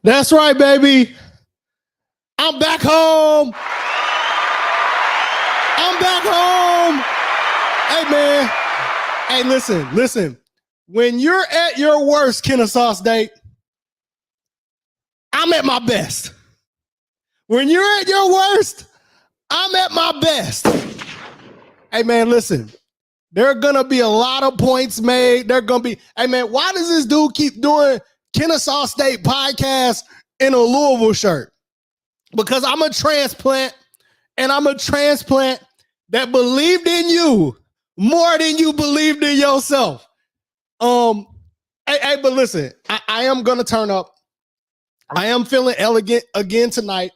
That's right, baby. I'm back home. I'm back home. Hey, man. Hey, listen. When you're at your worst, Kennesaw State, I'm at my best. When you're at your worst, I'm at my best. Hey, man, listen. There are going to be a lot of points made. They're going to be, hey, man, why does this dude keep doing Kennesaw State podcast in a Louisville shirt? Because I'm a transplant, and I'm a transplant that believed in you more than you believed in yourself. But listen, I am going to turn up. I am feeling elegant again tonight.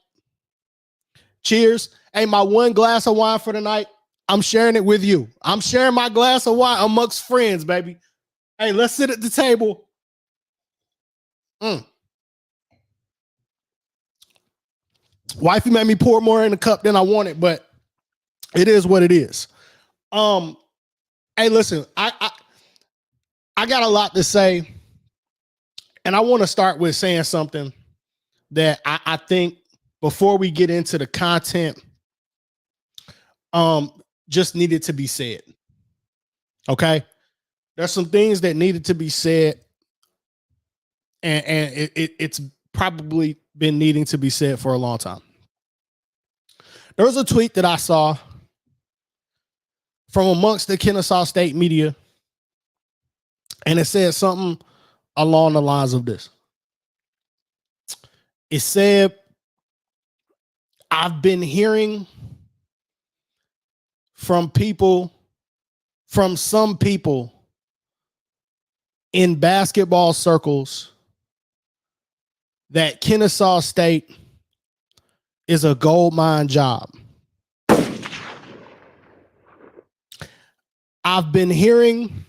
Cheers. Hey, my one glass of wine for the night, I'm sharing it with you. I'm sharing my glass of wine amongst friends, baby. Hey, let's sit at the table. Wifey made me pour more in the cup than I wanted, but it is what it is. Hey, listen, I got a lot to say, and I want to start with saying something that I think before we get into the content, just needed to be said. Okay, there's some things that needed to be said, and it's probably been needing to be said for a long time. There was a tweet that I saw from amongst the Kennesaw State media, and it said something along the lines of this. It said, I've been hearing from some people in basketball circles that Kennesaw State is a gold mine job. I've been hearing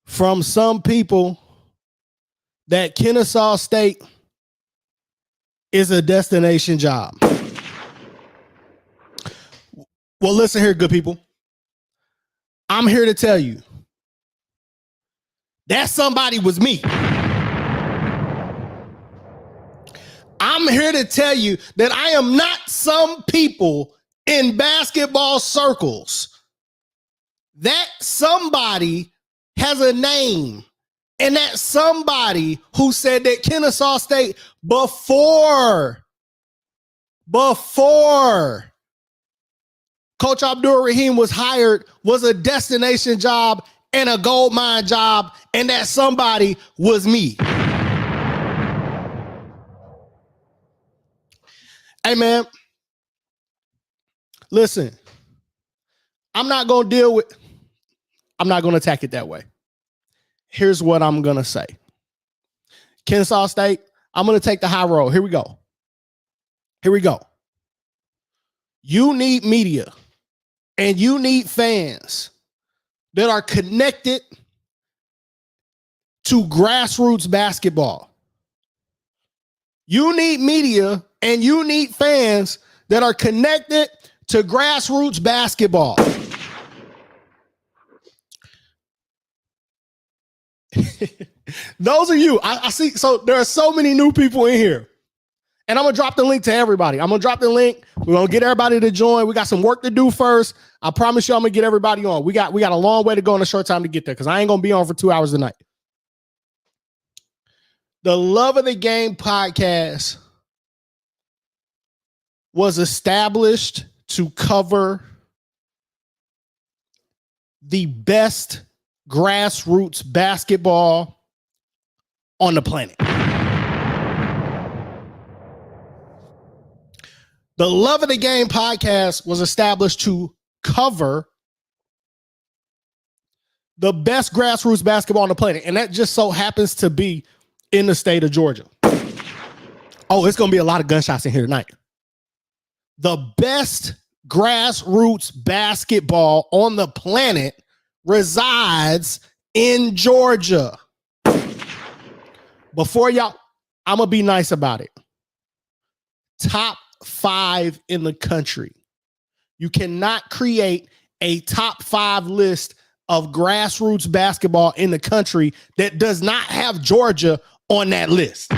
from some people that Kennesaw State is a destination job. Well, listen here, good people. I'm here to tell you that somebody was me. I'm here to tell you that I am not some people in basketball circles. That somebody has a name, and that somebody who said that Kennesaw State before Coach Abdul Rahim was hired was a destination job and a gold mine job, and that somebody was me. Hey, man, listen, I'm not going to attack it that way. Here's what I'm going to say. Kennesaw State, I'm going to take the high road. Here we go. You need media and you need fans that are connected to grassroots basketball. You need media and you need fans that are connected to grassroots basketball. Those are you. I see. So there are so many new people in here. And I'm going to drop the link to everybody. I'm going to drop the link. We're going to get everybody to join. We got some work to do first. I promise you I'm going to get everybody on. We got a long way to go in a short time to get there because I ain't going to be on for 2 hours tonight. The Love of the Game podcast was established to cover the best grassroots basketball on the planet. The Love of the Game podcast was established to cover the best grassroots basketball on the planet. And that just so happens to be in the state of Georgia. Oh, it's going to be a lot of gunshots in here tonight. The best grassroots basketball on the planet resides in Georgia. Before y'all, I'm going to be nice about it. Top 5 in the country. You cannot create a top 5 list of grassroots basketball in the country that does not have Georgia on that list.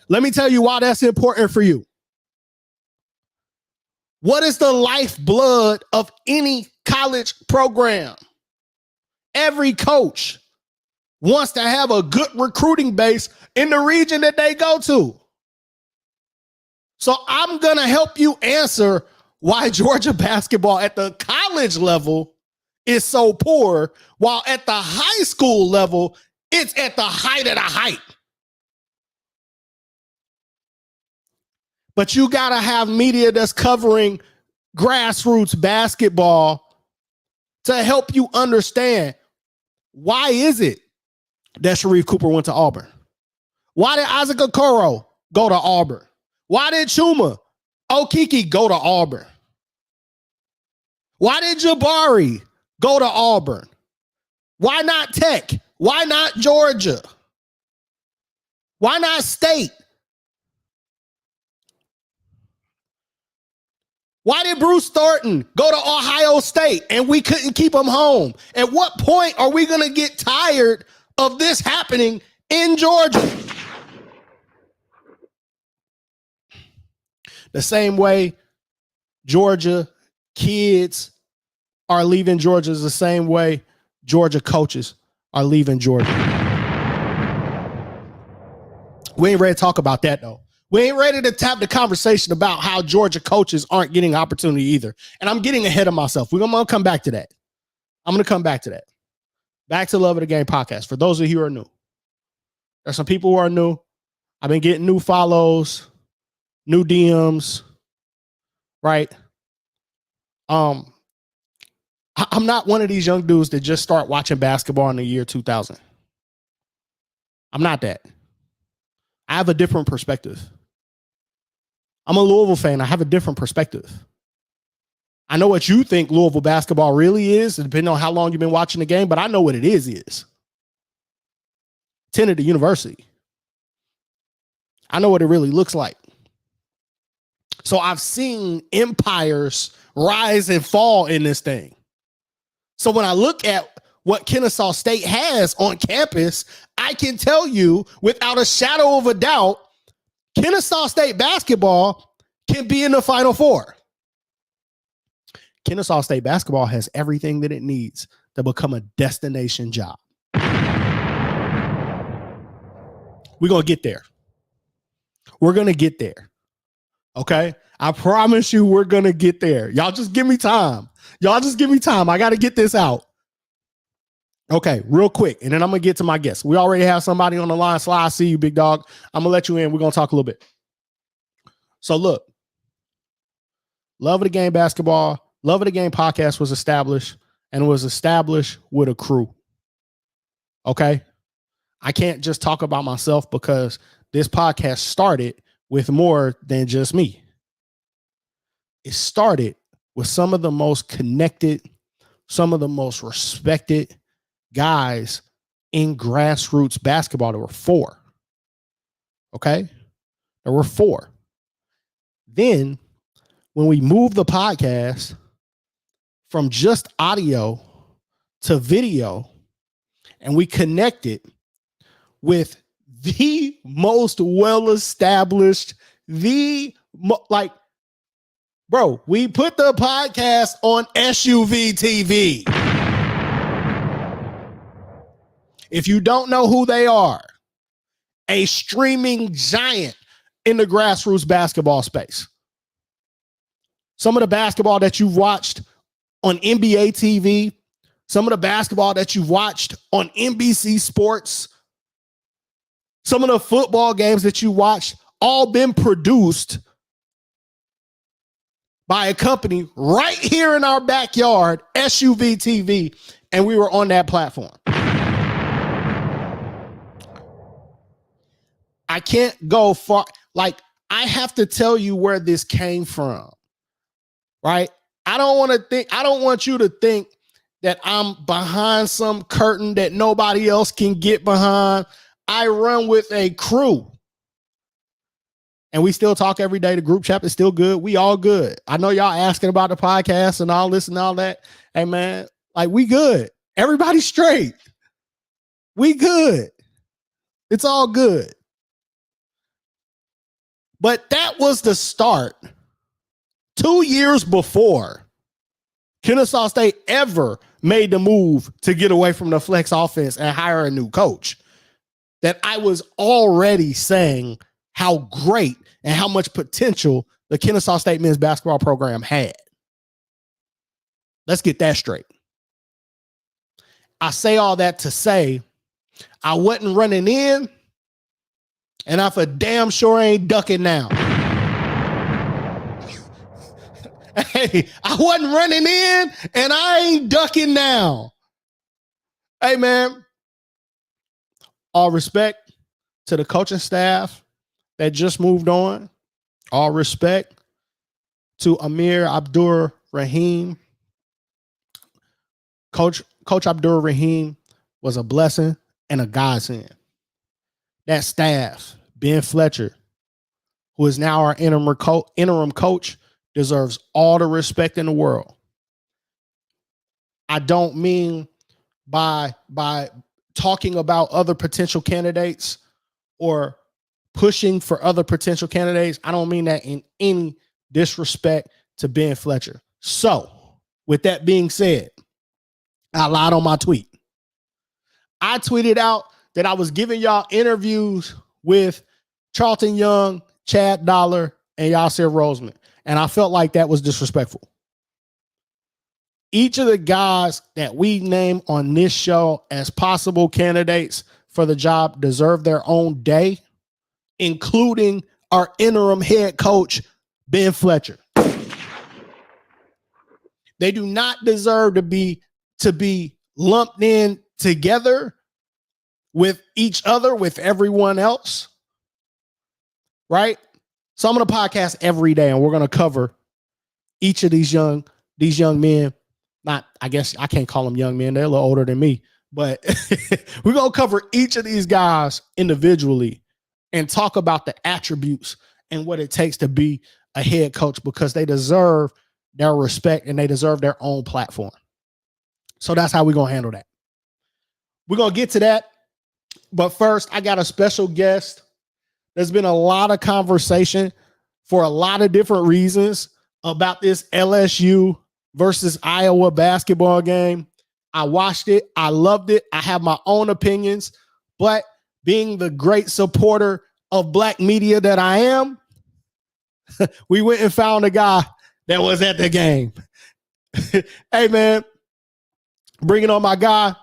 Let me tell you why that's important for you. What is the lifeblood of any college program? Every coach wants to have a good recruiting base in the region that they go to. So I'm going to help you answer why Georgia basketball at the college level is so poor, while at the high school level, it's at the height of the height. But you got to have media that's covering grassroots basketball to help you understand why is it that Sharife Cooper went to Auburn? Why did Isaac Okoro go to Auburn? Why did Chuma Okeke go to Auburn? Why did Jabari go to Auburn? Why not Tech? Why not Georgia? Why not State? Why did Bruce Thornton go to Ohio State and we couldn't keep him home? At what point are we going to get tired of this happening in Georgia? The same way Georgia kids are leaving Georgia is the same way Georgia coaches are leaving Georgia. We ain't ready to talk about that, though. We ain't ready to tap the conversation about how Georgia coaches aren't getting opportunity either. And I'm getting ahead of myself. We're going to come back to that. Back to Love of the Game podcast. For those of you who are new, there's some people who are new. I've been getting new follows, new DMs, right? I'm not one of these young dudes that just start watching basketball in the year 2000. I'm not that. I have a different perspective. I'm a Louisville fan. I have a different perspective. I know what you think Louisville basketball really is, depending on how long you've been watching the game, but I know what it is. Attended the university. I know what it really looks like. So I've seen empires rise and fall in this thing. So when I look at what Kennesaw State has on campus, I can tell you without a shadow of a doubt, Kennesaw State basketball can be in the Final Four. Kennesaw State basketball has everything that it needs to become a destination job. We're going to get there. We're going to get there. Okay? I promise you we're going to get there. Y'all just give me time. I got to get this out. Okay, real quick, and then I'm going to get to my guest. We already have somebody on the line. Sly, I see you, big dog. I'm going to let you in. We're going to talk a little bit. So look, Love of the Game basketball, Love of the Game podcast was established, and it was established with a crew. Okay? I can't just talk about myself because this podcast started with more than just me. It started with some of the most connected, some of the most respected guys in grassroots basketball. There were 4. Okay? There were 4. Then when we moved the podcast from just audio to video, and we connected with the most well-established, bro, we put the podcast on SUV TV. If you don't know who they are, a streaming giant in the grassroots basketball space. Some of the basketball that you've watched on NBA TV, some of the basketball that you've watched on NBC Sports, some of the football games that you watched, all been produced by a company right here in our backyard, SUV TV, and we were on that platform. I can't go far. Like, I have to tell you where this came from, right? I don't want you to think that I'm behind some curtain that nobody else can get behind. I run with a crew. And we still talk every day. The group chat is still good. We all good. I know y'all asking about the podcast and all this and all that. Hey, man, like, we good. Everybody's straight. We good. It's all good. But that was the start. 2 years before Kennesaw State ever made the move to get away from the flex offense and hire a new coach, that I was already saying how great and how much potential the Kennesaw State men's basketball program had. Let's get that straight. I say all that to say I wasn't running in, and I for damn sure ain't ducking now. Hey, I wasn't running in, and I ain't ducking now. Hey, man, all respect to the coaching staff that just moved on. All respect to Amir Abdur-Rahim. Coach Abdur-Rahim was a blessing and a godsend. That staff, Ben Fletcher, who is now our interim coach, deserves all the respect in the world. I don't mean by talking about other potential candidates or pushing for other potential candidates. I don't mean that in any disrespect to Ben Fletcher. So, with that being said, I lied on my tweet. I tweeted out that I was giving y'all interviews with Charlton Young, Chad Dollar, and Yasir Roseman. And I felt like that was disrespectful. Each of the guys that we name on this show as possible candidates for the job deserve their own day, including our interim head coach, Ben Fletcher. They do not deserve to be lumped in together with each other, with everyone else. Right? So I'm going to podcast every day, and we're going to cover each of these young men. Not, I guess I can't call them young men. They're a little older than me, but we're going to cover each of these guys individually and talk about the attributes and what it takes to be a head coach, because they deserve their respect and they deserve their own platform. So that's how we're going to handle that. We're going to get to that. But first, I got a special guest. There's been a lot of conversation for a lot of different reasons about this LSU versus Iowa basketball game. I watched it. I loved it. I have my own opinions, but being the great supporter of black media that I am, we went and found a guy that was at the game. Hey, man, bringing on my guy,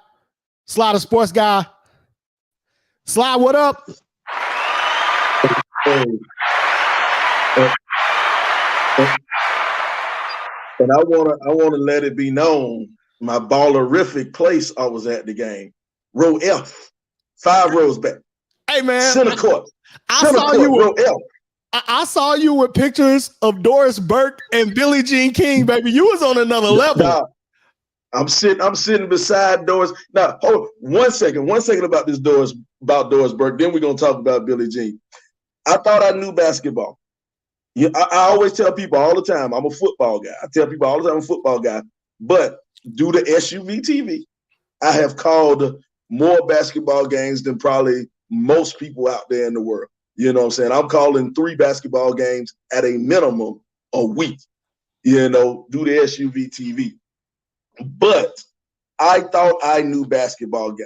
Sly the sports guy. Sly, what up? And I wanna let it be known my ballerific place I was at the game. Row F, 5 rows back. Hey man, center court. I saw you. Row F. I saw you with pictures of Doris Burke and Billie Jean King, baby. You was on another level. Nah, I'm sitting beside Doris. Now, hold 1 second. 1 second about Doris Burke. Then we're gonna talk about Billie Jean. I thought I knew basketball. Yeah, I always tell people all the time, I'm a football guy. I tell people all the time I'm a football guy. But due to SUV TV, I have called more basketball games than probably most people out there in the world. You know what I'm saying? I'm calling 3 basketball games at a minimum a week, due to SUV TV. But I thought I knew basketball,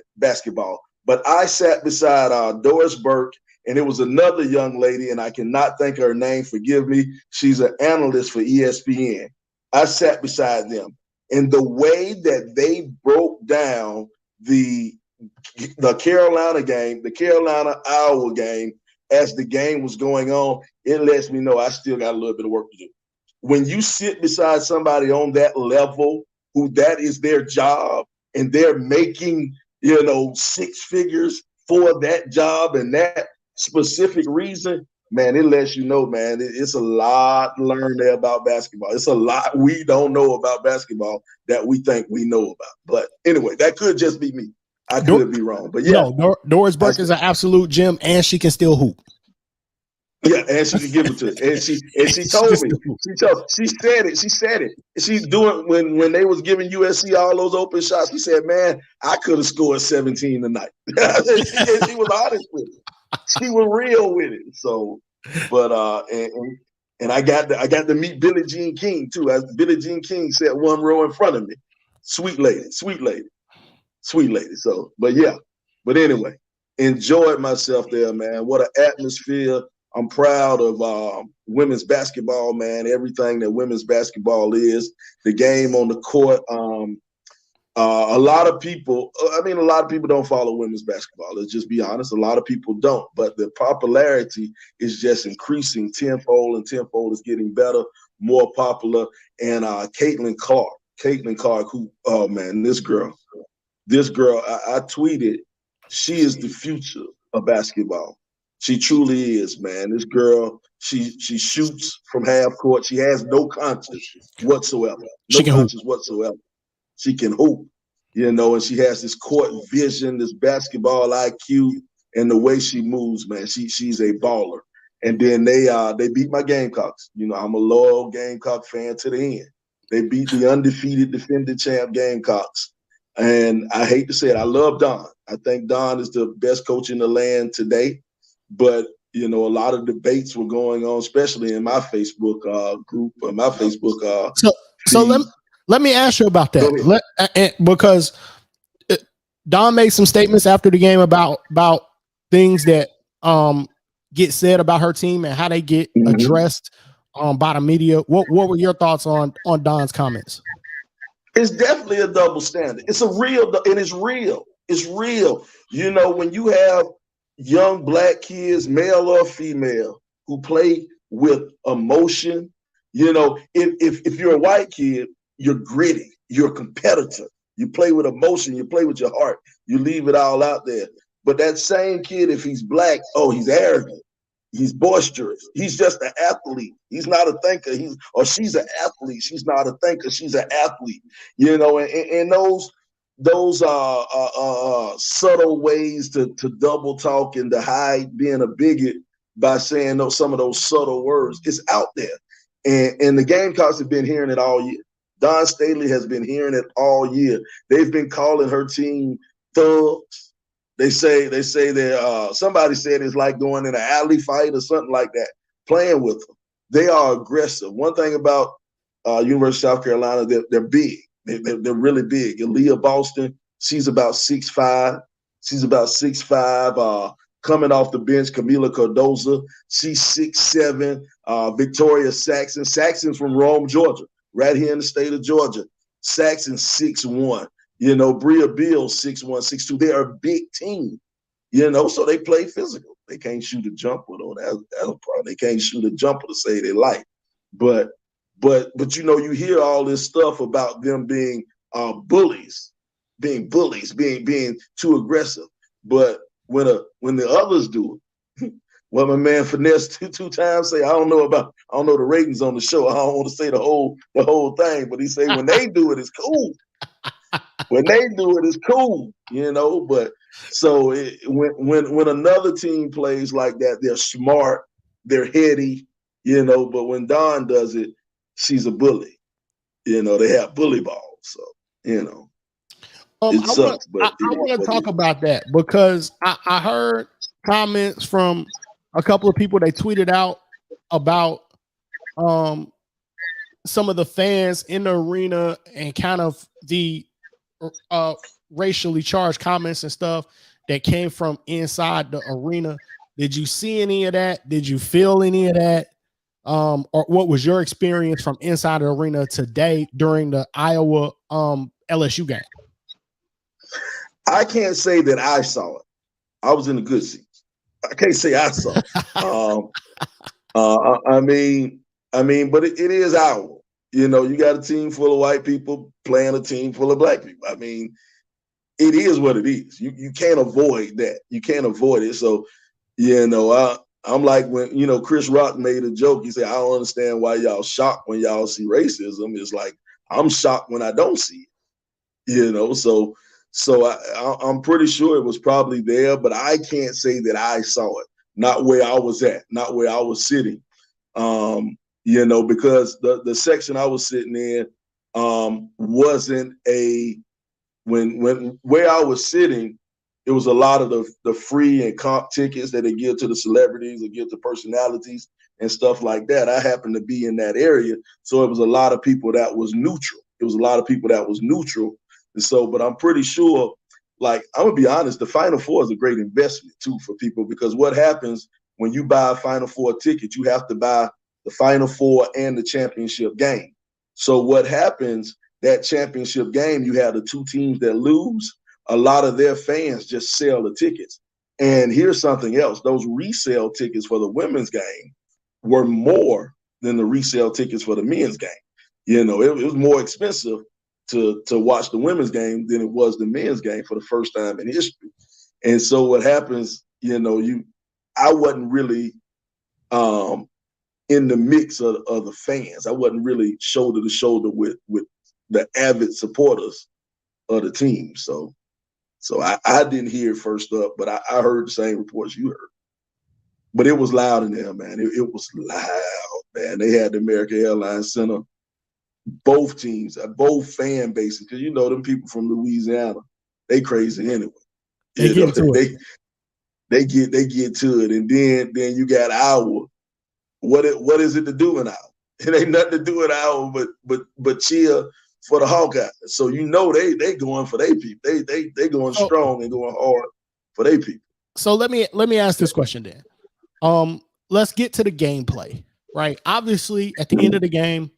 but I sat beside Doris Burke, and it was another young lady, and I cannot think of her name, forgive me. She's an analyst for ESPN. I sat beside them, and the way that they broke down the Carolina game, the Carolina Iowa game, as the game was going on, it lets me know I still got a little bit of work to do. When you sit beside somebody on that level, who that is their job, and they're making, 6 figures for that job and that specific reason, man, it lets you know, man, it's a lot to learn there about basketball. It's a lot we don't know about basketball that we think we know about. But anyway, that could just be me. I could be wrong, but yeah. No, Doris Burke is an absolute gem, and she can still hoop. Yeah, and she can give it to it. And she told me. She said it. She's doing when they was giving USC all those open shots. She said, "Man, I could have scored 17 tonight." she was honest with it. She was real with it. So, but and I got to meet Billie Jean King too. As Billie Jean King sat 1 row in front of me. Sweet lady. So, but anyway, enjoyed myself there, man. What an atmosphere. I'm proud of women's basketball, man. Everything that women's basketball is, the game on the court. A lot of people don't follow women's basketball. Let's just be honest. A lot of people don't, but the popularity is just increasing tenfold, and tenfold is getting better, more popular. And Caitlin Clark, who, oh man, this girl, I tweeted, she is the future of basketball. She truly is, man. This girl, she shoots from half court. She has no conscience whatsoever. She can hoop, and she has this court vision, this basketball IQ, and the way she moves, man. She's a baller. And then they beat my Gamecocks. I'm a loyal Gamecock fan to the end. They beat the undefeated defending champ Gamecocks. And I hate to say it, I love Don. I think Don is the best coach in the land today. But, a lot of debates were going on, especially in my Facebook group, or my Facebook. So let me ask you about that. Because Don made some statements after the game about things that get said about her team and how they get addressed by the media. What were your thoughts on Don's comments? It's definitely a double standard. It's real. It's real. When you have young Black kids, male or female, who play with emotion, if you're a white kid, you're gritty, you're a competitor, you play with emotion, you play with your heart, you leave it all out there. But that same kid, if he's Black, he's arrogant, he's boisterous, he's just an athlete, he's not a thinker, she's an athlete, she's not a thinker, she's an athlete, and those subtle ways to double talk and to hide being a bigot by saying some of those subtle words. It's out there. And the Gamecocks have been hearing it all year. Don Staley has been hearing it all year. They've been calling her team thugs. They say they're somebody said it's like going in an alley fight or something like that, playing with them. They are aggressive. One thing about University of South Carolina, they're big. They're really big. Aaliyah Boston, she's about 6'5". Coming off the bench, Camila Cardoza, she's 6'7". Victoria Saxon's from Rome, Georgia, right here in the state of Georgia. Saxon's 6'1". Bria Bill, 6'1", 6'2". They're a big team, so they play physical. They can't shoot a jumper, though. That's a problem. They can't shoot a jumper to save their life. But you hear all this stuff about them being bullies, being too aggressive. But when the others do it, well, my man Finesse two times say, I don't know the ratings on the show. I don't want to say the whole thing, but he say when they do it, it's cool. When they do it, it's cool, But so when another team plays like that, they're smart, they're heady, But when Dawn does it, she's a bully. They have bully balls, so it sucks. I want to talk about that because I heard comments from a couple of people. They tweeted out about some of the fans in the arena and kind of the racially charged comments and stuff that came from inside the arena. Did you see any of that? Did you feel any of that? Or what was your experience from inside the arena today during the Iowa LSU game? I can't say that I saw it. I was in the good seats. I can't say I saw it. But it is Iowa. You got a team full of white people playing a team full of black people. It is what it is. You can't avoid that. You can't avoid it. So, I'm like when, Chris Rock made a joke. He said, I don't understand why y'all shocked when y'all see racism. It's like, I'm shocked when I don't see it, So I'm pretty sure it was probably there, but I can't say that I saw it. Not where I was at, not where I was sitting. Because the section I was sitting in wasn't when where I was sitting, it was a lot of the free and comp tickets that they give to the celebrities or give to personalities and stuff like that. I happened to be in that area, so it was a lot of people that was neutral. And so, but I'm pretty sure, like, I'm gonna be honest, the Final Four is a great investment too for people, because what happens when you buy a Final Four ticket, you have to buy the Final Four and the championship game. So what happens, that championship game, you have the two teams that lose, a lot of their fans just sell the tickets. And here's something else. Those resale tickets for the women's game were more than the resale tickets for the men's game. It was more expensive to watch the women's game than it was the men's game for the first time in history. And so what happens, I wasn't really in the mix of the fans. I wasn't really shoulder to shoulder with the avid supporters of the team. So I didn't hear it first up, but I heard the same reports you heard. But it was loud in there, man. It was loud, man. They had the American Airlines Center, both teams, both fan bases, because them people from Louisiana, they crazy anyway. They get to it. They get to it, and then you got Iowa. What is it to do in Iowa? It ain't nothing to do in Iowa, but cheer for the Hawkeyes. So they going for their people. They going strong and going hard for their people. So let me ask this question then. Let's get to the gameplay, right? Obviously, at the end of the game,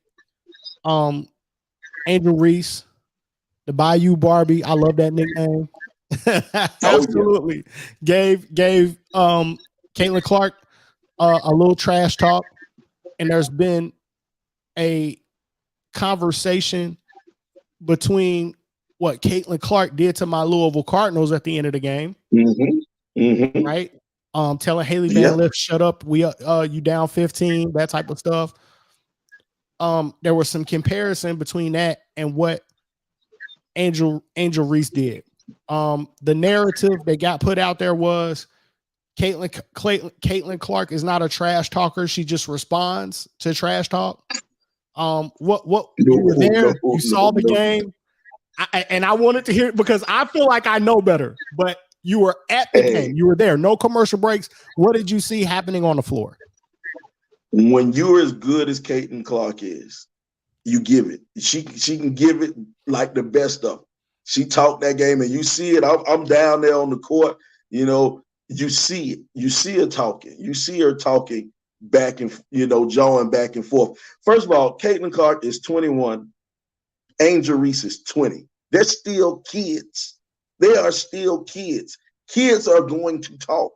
Angel Reese, the Bayou Barbie, I love that nickname. Absolutely. Gave Caitlin Clark a little trash talk, and there's been a conversation between what Caitlin Clark did to my Louisville Cardinals at the end of the game, right? Telling Haley Van Lith, shut up, you down 15, that type of stuff. There was some comparison between that and what Angel Reese did. The narrative that got put out there was Caitlin Clark is not a trash talker. She just responds to trash talk. What you were there, you saw the game, and I wanted to hear it because I feel like I know better, but you were at the game. You were there. No commercial breaks. What did you see happening on the floor? When you're as good as Caitlin Clark is, you give it. She can give it like the best of them. She talked that game, and you see it. I'm down there on the court. You see it. You see her talking. You see her talking back and jawing back and forth. First of all, Caitlin Clark is 21. Angel Reese is 20. They're still kids. They are still kids. Kids are going to talk.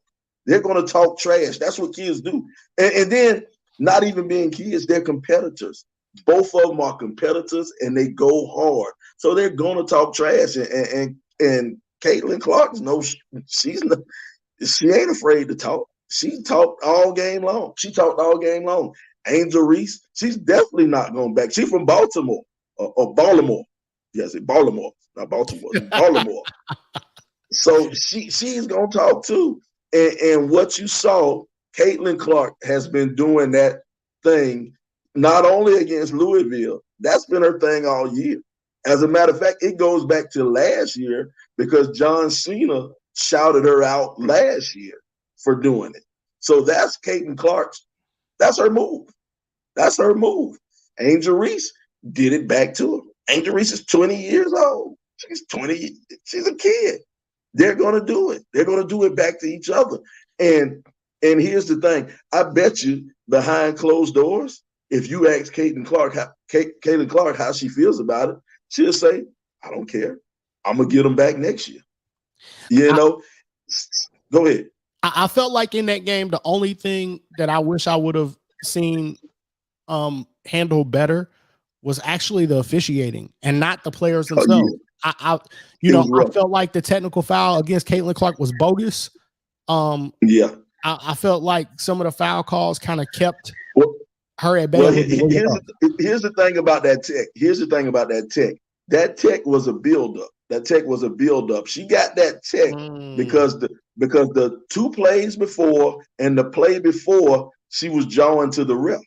They're going to talk trash. That's what kids do. And then, not even being kids, they're competitors. Both of them are competitors, and they go hard. So they're going to talk trash. And Caitlin Clark, she ain't afraid to talk. She talked all game long. Angel Reese, she's definitely not going back. She's from Baltimore or Baltimore. Yes, Baltimore, not Baltimore, Baltimore. So she's gonna talk too. And what you saw, Caitlin Clark has been doing that thing not only against Louisville, that's been her thing all year. As a matter of fact, it goes back to last year because John Cena shouted her out last year for doing it. So that's Caitlin Clark's, that's her move. That's her move. Angel Reese did it back to her. Angel Reese is 20 years old. She's a kid. They're going to do it. They're going to do it back to each other. And here's the thing. I bet you behind closed doors, if you ask Caitlin Clark how she feels about it, she'll say, I don't care. I'm going to get them back next year. Go ahead. I felt like in that game, the only thing that I wish I would have seen handled better was actually the officiating and not the players themselves. I felt like the technical foul against Caitlin Clark was bogus. I felt like some of the foul calls kind of kept her at bay. Well, here's the thing about that tech. That tech was a buildup. She got that tech because the two plays before and the play before, she was jawing to the ref.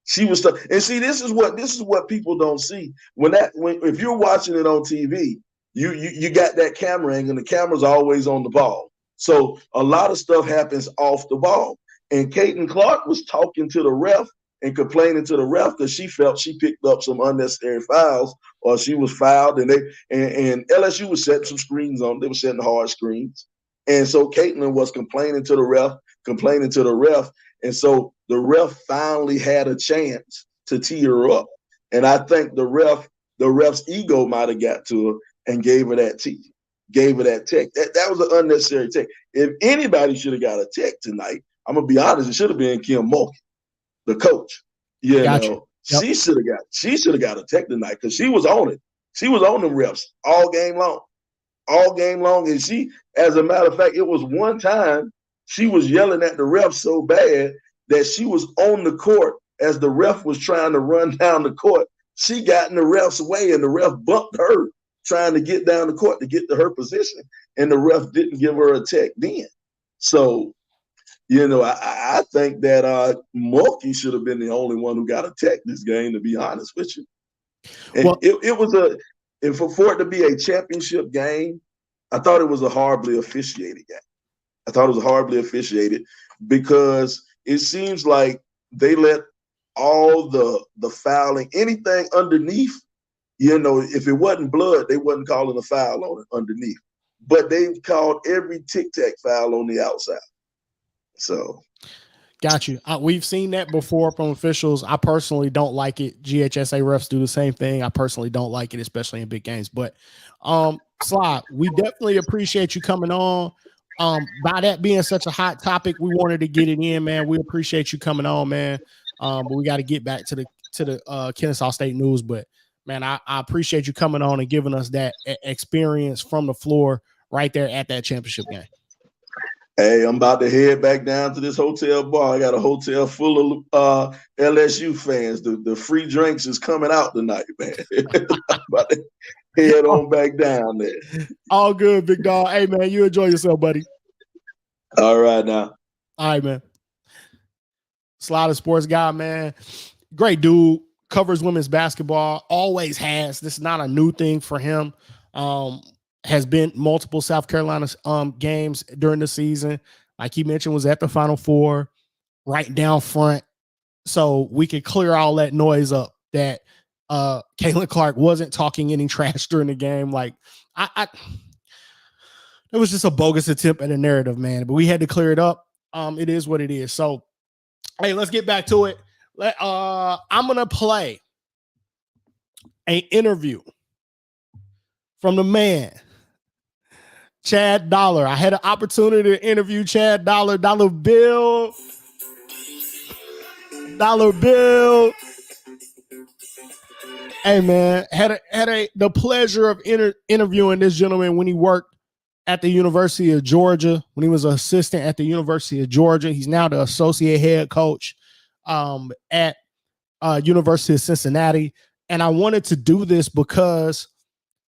She was and see, this is what people don't see. If you're watching it on TV, you got that camera angle, and the camera's always on the ball. So a lot of stuff happens off the ball. And Caitlin Clark was talking to the ref and complaining to the ref because she felt she picked up some unnecessary fouls or she was fouled, and LSU was setting some screens on. They were setting hard screens. And so Caitlin was complaining to the ref. And so the ref finally had a chance to tee her up. And I think the ref's ego might have got to her and gave her that tee, gave her that tech. That was an unnecessary tech. If anybody should have got a tech tonight, I'm going to be honest, it should have been Kim Mulkey, the coach. Yep. She should have got a tech tonight because she was on it. She was on them refs all game long. And she, as a matter of fact, it was one time she was yelling at the ref so bad that she was on the court as the ref was trying to run down the court. She got in the ref's way and the ref bumped her trying to get down the court to get to her position. And the ref didn't give her a tech then. So, I think that Mulkey should have been the only one who got a tech this game, to be honest with you. And for it to be a championship game, I thought it was a horribly officiated game. I thought it was horribly officiated because it seems like they let all the fouling, anything underneath, if it wasn't blood, they wasn't calling a foul on it underneath. But they called every tic-tac foul on the outside. So. Got you. We've seen that before from officials. I personally don't like it. GHSA refs do the same thing. I personally don't like it, especially in big games. But Sly, we definitely appreciate you coming on. By that being such a hot topic, we wanted to get it in, man. We appreciate you coming on, man. But we got to get back to the Kennesaw State news. But man, I appreciate you coming on and giving us that experience from the floor right there at that championship game. Hey, I'm about to head back down to this hotel bar. I got a hotel full of LSU fans. The free drinks is coming out tonight, man. I'm about to head on back down there. All good, big dog. Hey, man, you enjoy yourself, buddy. All right, now. All right, man. Sly the sports guy, man. Great dude. Covers women's basketball. Always has. This is not a new thing for him. Has been multiple South Carolina games during the season. Like he mentioned, was at the Final Four, right down front. So we could clear all that noise up that Caitlin Clark wasn't talking any trash during the game. Like it was just a bogus attempt at a narrative, man. But we had to clear it up. It is what it is. So, hey, let's get back to it. I'm going to play an interview from the man, Chad Dollar. I had an opportunity to interview Chad Dollar. Dollar Bill. Hey man, had the pleasure of interviewing this gentleman when he worked at the University of Georgia, when he was an assistant at the University of Georgia. He's now the associate head coach at University of Cincinnati. And I wanted to do this because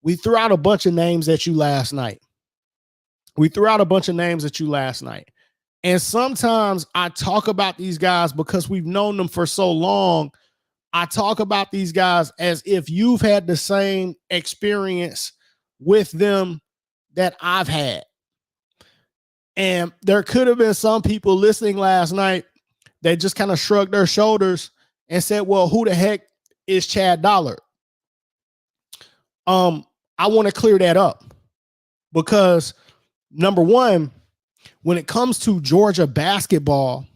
we threw out a bunch of names at you last night. And sometimes I talk about these guys because we've known them for so long. I talk about these guys as if you've had the same experience with them that I've had. And there could have been some people listening last night that just kind of shrugged their shoulders and said, well, who the heck is Chad Dollar? I want to clear that up because, number one, when it comes to Georgia basketball,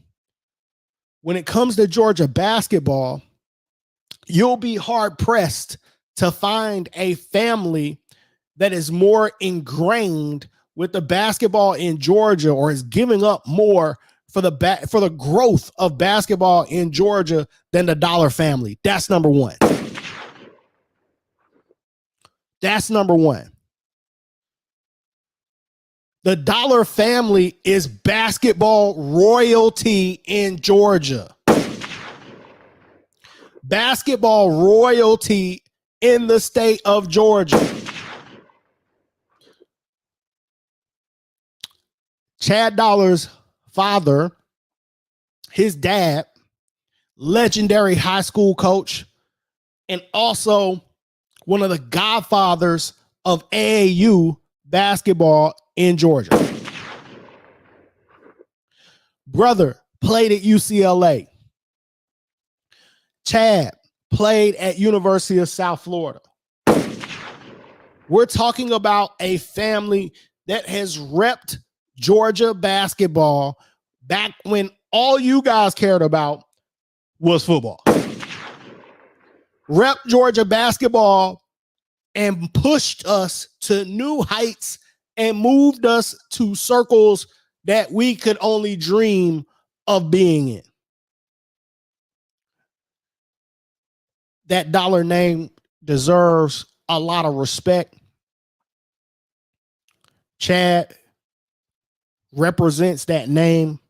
you'll be hard pressed to find a family that is more ingrained with the basketball in Georgia or is giving up more for the growth of basketball in Georgia than the Dollar family. That's number one. The Dollar family is basketball royalty in Georgia. Basketball royalty in the state of Georgia. Chad Dollar's father, his dad, legendary high school coach, and also one of the godfathers of AAU basketball in Georgia. Brother played at UCLA. Chad played at University of South Florida. We're talking about a family that has repped Georgia basketball back when all you guys cared about was football. Rep Georgia basketball and pushed us to new heights and moved us to circles that we could only dream of being in. That Dollar name deserves a lot of respect. Chad represents that name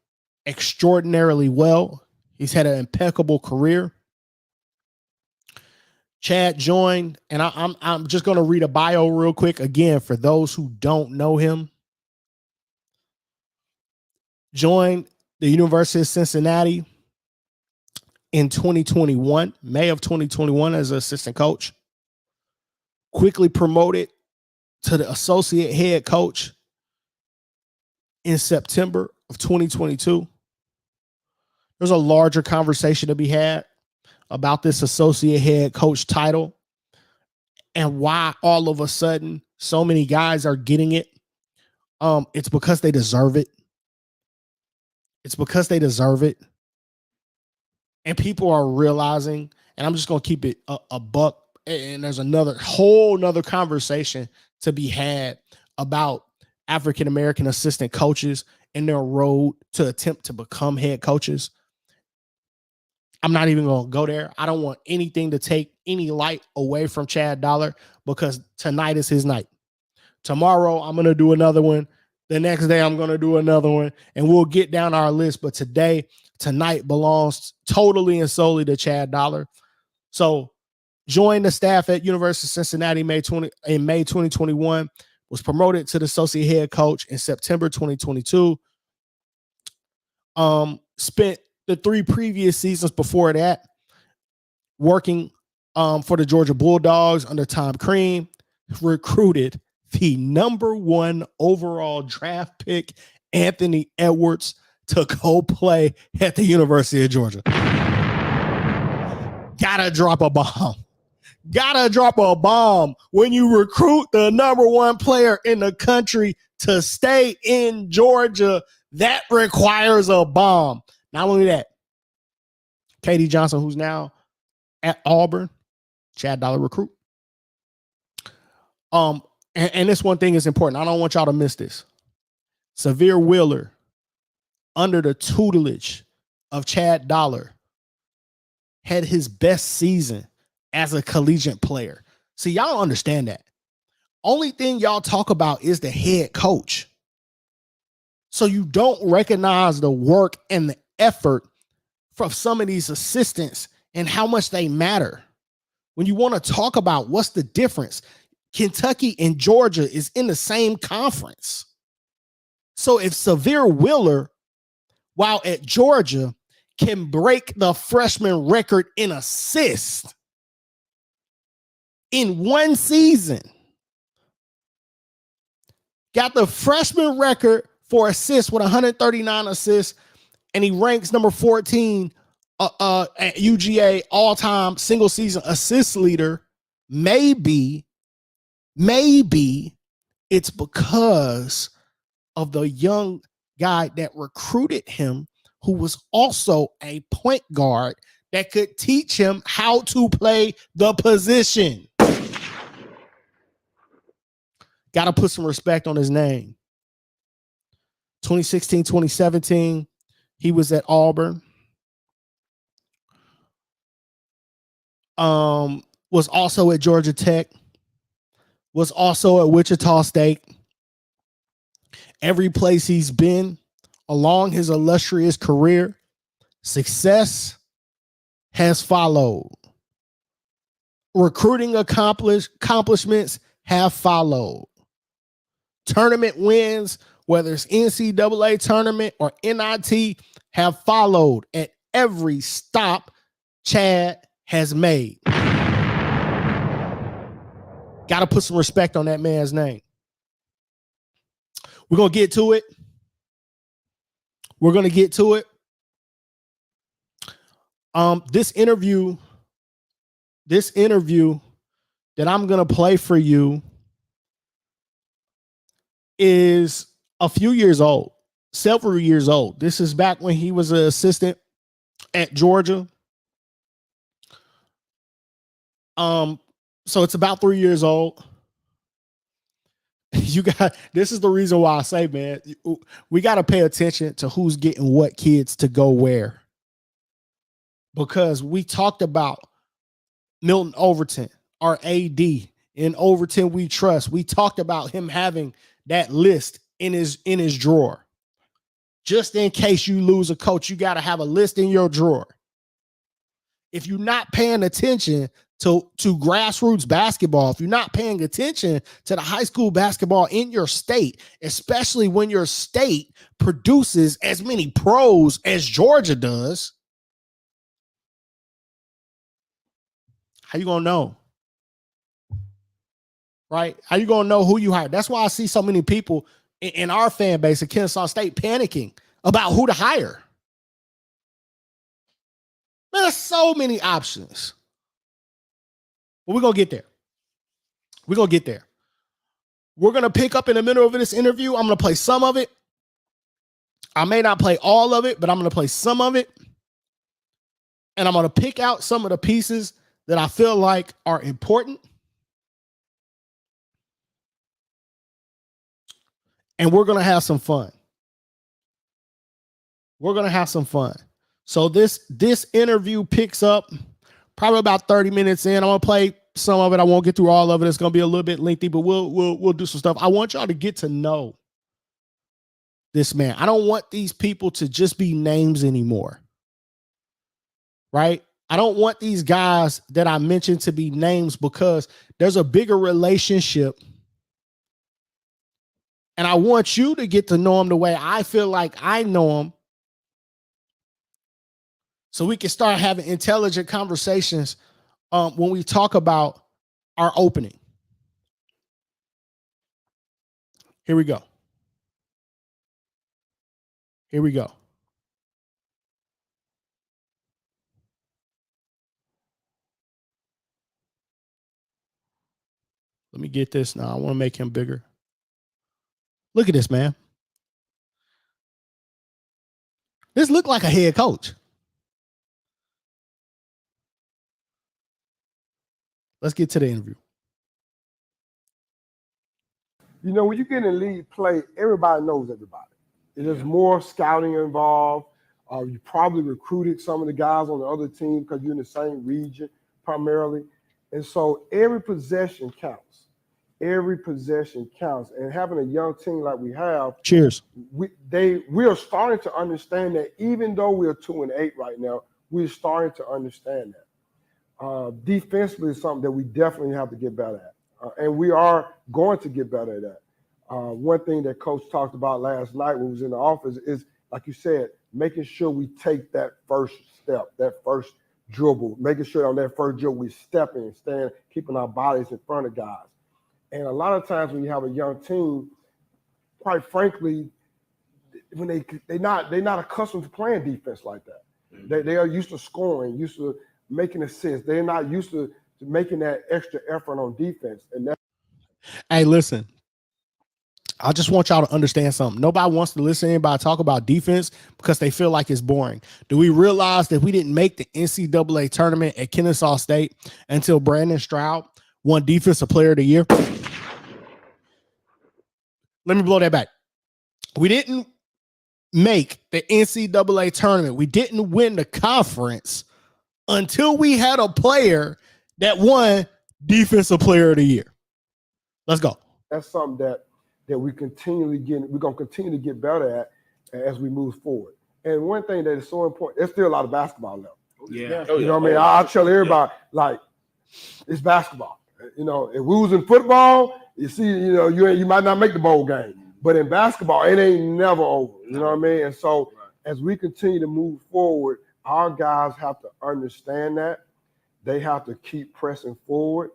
extraordinarily well. He's had an impeccable career. Chad joined, and I'm just going to read a bio real quick again for those who don't know him. Joined the University of Cincinnati in 2021, May of 2021 as an assistant coach. Quickly promoted to the associate head coach in September of 2022. There's a larger conversation to be had about this associate head coach title and why all of a sudden so many guys are getting it. It's because they deserve it. And people are realizing, and I'm just going to keep it a buck. And there's whole nother conversation to be had about African-American assistant coaches and their road to attempt to become head coaches. I'm not even going to go there. I don't want anything to take any light away from Chad Dollar because tonight is his night. Tomorrow, I'm going to do another one. The next day, I'm going to do another one, and we'll get down our list. But tonight belongs totally and solely to Chad Dollar. So joined the staff at University of Cincinnati in May 2021, was promoted to the associate head coach in September 2022. Spent the 3 previous seasons before that working for the Georgia Bulldogs under Tom Crean, recruited the #1 overall draft pick, Anthony Edwards, to go play at the University of Georgia. Gotta drop a bomb when you recruit the #1 player in the country to stay in Georgia. That requires a bomb. Not only that, KD Johnson, who's now at Auburn, Chad Dollar recruit. and this one thing is important. I don't want y'all to miss this. Sahvir Wheeler, under the tutelage of Chad Dollar, had his best season as a collegiate player. See, y'all don't understand that. Only thing y'all talk about is the head coach. So you don't recognize the work and the effort from some of these assistants and how much they matter. When you want to talk about what's the difference, Kentucky and Georgia is in the same conference. So if Sahvir Wheeler, while at Georgia, can break the freshman record in assists in one season, got the freshman record for assists with 139 assists, and he ranks number 14 at UGA all-time single season assist leader. Maybe it's because of the young guy that recruited him, who was also a point guard that could teach him how to play the position. Got to put some respect on his name. 2016, 2017, he was at Auburn. Was also at Georgia Tech. Was also at Wichita State. Every place he's been along his illustrious career, success has followed. Recruiting accomplishments have followed. Tournament wins, whether it's NCAA tournament or NIT, have followed at every stop Chad has made. Got to put some respect on that man's name. We're going to get to it. We're going to get to it. This interview that I'm going to play for you is a few years old, several years old. This is back when he was an assistant at Georgia. So it's about 3 years old. This is the reason why I say, man, we got to pay attention to who's getting what kids to go where. Because we talked about Milton Overton, our AD, in Overton we trust. We talked about him having that list in his drawer. Just in case you lose a coach, you got to have a list in your drawer. If you're not paying attention to grassroots basketball, if you're not paying attention to the high school basketball in your state, especially when your state produces as many pros as Georgia does, how you gonna know? Right? How you gonna know who you hired? That's why I see so many people in our fan base at Kennesaw State panicking about who to hire. There's so many options. But we're going to get there. We're going to get there. We're going to pick up in the middle of this interview. I'm going to play some of it. I may not play all of it, but I'm going to play some of it. And I'm going to pick out some of the pieces that I feel like are important. And we're going to have some fun. We're going to have some fun. So this interview picks up probably about 30 minutes in. I'm going to play some of it. I won't get through all of it. It's going to be a little bit lengthy, but we'll do some stuff. I want y'all to get to know this man. I don't want these people to just be names anymore. Right? I don't want these guys that I mentioned to be names, because there's a bigger relationship. And I want you to get to know him the way I feel like I know him, so we can start having intelligent conversations when we talk about our opening. Here we go. Here we go. Let me get this now. I want to make him bigger. Look at this, man. This looked like a head coach. Let's get to the interview. you know, when you get in league play, everybody knows everybody. There's more scouting involved. You probably recruited some of the guys on the other team because you're in the same region primarily. And so every possession counts. Every possession counts. And having a young team like we have, Cheers. we are starting to understand that even though we're 2-8 right now, we're starting to understand that. Defensively is something that we definitely have to get better at. And we are going to get better at that. One thing that Coach talked about last night when he was in the office is, like you said, making sure we take that first step, that first dribble, making sure on that first dribble we step in, stand, keeping our bodies in front of guys. And a lot of times when you have a young team, quite frankly, when they're not accustomed to playing defense like that. Mm-hmm. They are used to scoring, used to making assists. They're not used to making that extra effort on defense. And that's Hey, listen. I just want y'all to understand something. Nobody wants to listen to anybody talk about defense because they feel like it's boring. Do we realize that we didn't make the NCAA tournament at Kennesaw State until Brandon Stroud won Defensive Player of the Year? Let me blow that back. We didn't make the NCAA tournament. We didn't win the conference until we had a player that won Defensive Player of the Year. Let's go. That's something that we're going to continue to get better at as we move forward. And one thing that is so important, there's still a lot of basketball left. Yeah. You know what I mean? I tell everybody, like, it's basketball. You know, if we was in football, you see, you know, you might not make the bowl game. But in basketball, it ain't never over. You know what I mean? And so as we continue to move forward, our guys have to understand that. They have to keep pressing forward.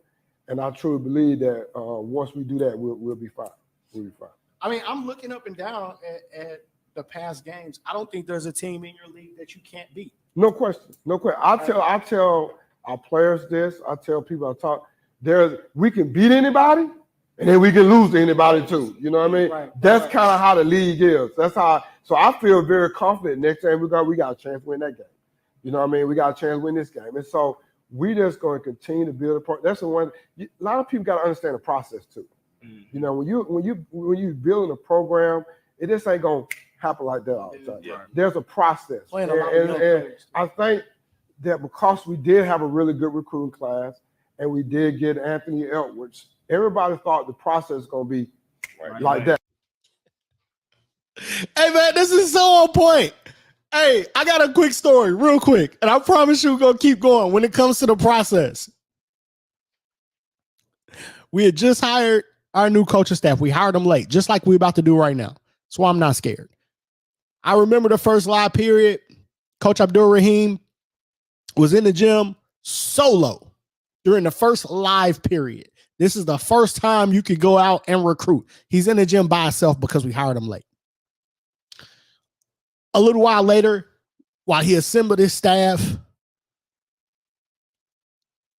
And I truly believe that once we do that, we'll be fine. We'll be fine. I mean, I'm looking up and down at the past games. I don't think there's a team in your league that you can't beat. No question. No question. I tell our players this. I tell people I talk. We can beat anybody, and then we can lose to anybody too. You know what I mean? Right. That's kind of how the league is. That's how. So I feel very confident next time we got a chance to win that game. You know what I mean? We got a chance to win this game, and so we just going to continue to build a. That's the one. A lot of people got to understand the process too. Mm-hmm. You know, when you building a program, it just ain't gonna happen like that all the time. Yeah. There's a process, and I think that because we did have a really good recruiting class, and we did get Anthony Edwards, everybody thought the process was gonna be like that. Hey man, this is so on point. Hey, I got a quick story, real quick, and I promise you we're gonna keep going when it comes to the process. We had just hired our new coaching staff. We hired them late, just like we're about to do right now. That's why I'm not scared. I remember the first live period. Coach Abdul Rahim was in the gym solo during the first live period. This is the first time you could go out and recruit. He's in the gym by himself because we hired him late. A little while later, while he assembled his staff,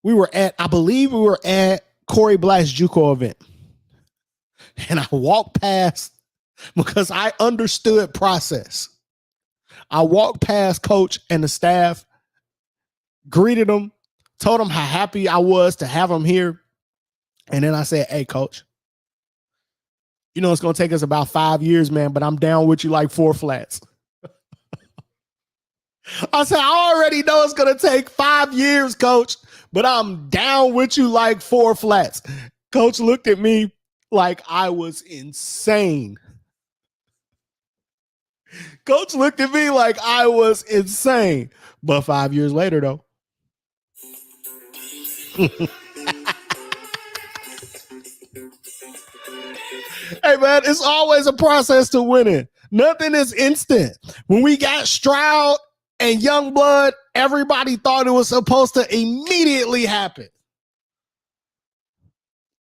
I believe we were at Corey Black's JUCO event. And I walked past because I understood process. I walked past Coach and the staff, greeted him, told him how happy I was to have him here. And then I said, hey, Coach, you know, it's going to take us about 5 years, man, but I'm down with you like 4 flats. I said, I already know it's going to take 5 years, Coach, but I'm down with you like 4 flats. Coach looked at me like I was insane. Coach looked at me like I was insane. But 5 years later, though. Hey, man, it's always a process to winning. Nothing is instant. When we got Stroud and Youngblood, everybody thought it was supposed to immediately happen.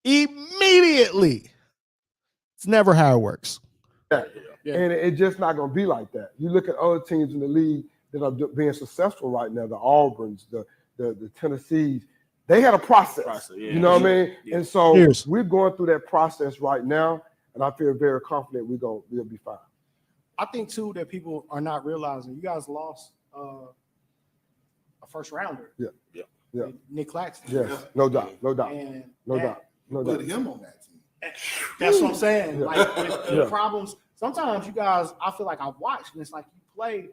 Immediately. It's never how it works. Yeah. And it's just not going to be like that. You look at other teams in the league that are being successful right now, the Auburns, the Tennessees, they had a process. You know what I mean? Yeah. And so we're going through that process right now, and I feel very confident we'll be fine. I think, too, that people are not realizing you guys lost a first rounder. Yeah. Nick Claxton. Yes, no doubt. And no doubt. Put him on that team. That's what I'm saying. Yeah. Like with the Yeah. problems, sometimes you guys, I feel like I watched, and it's like you play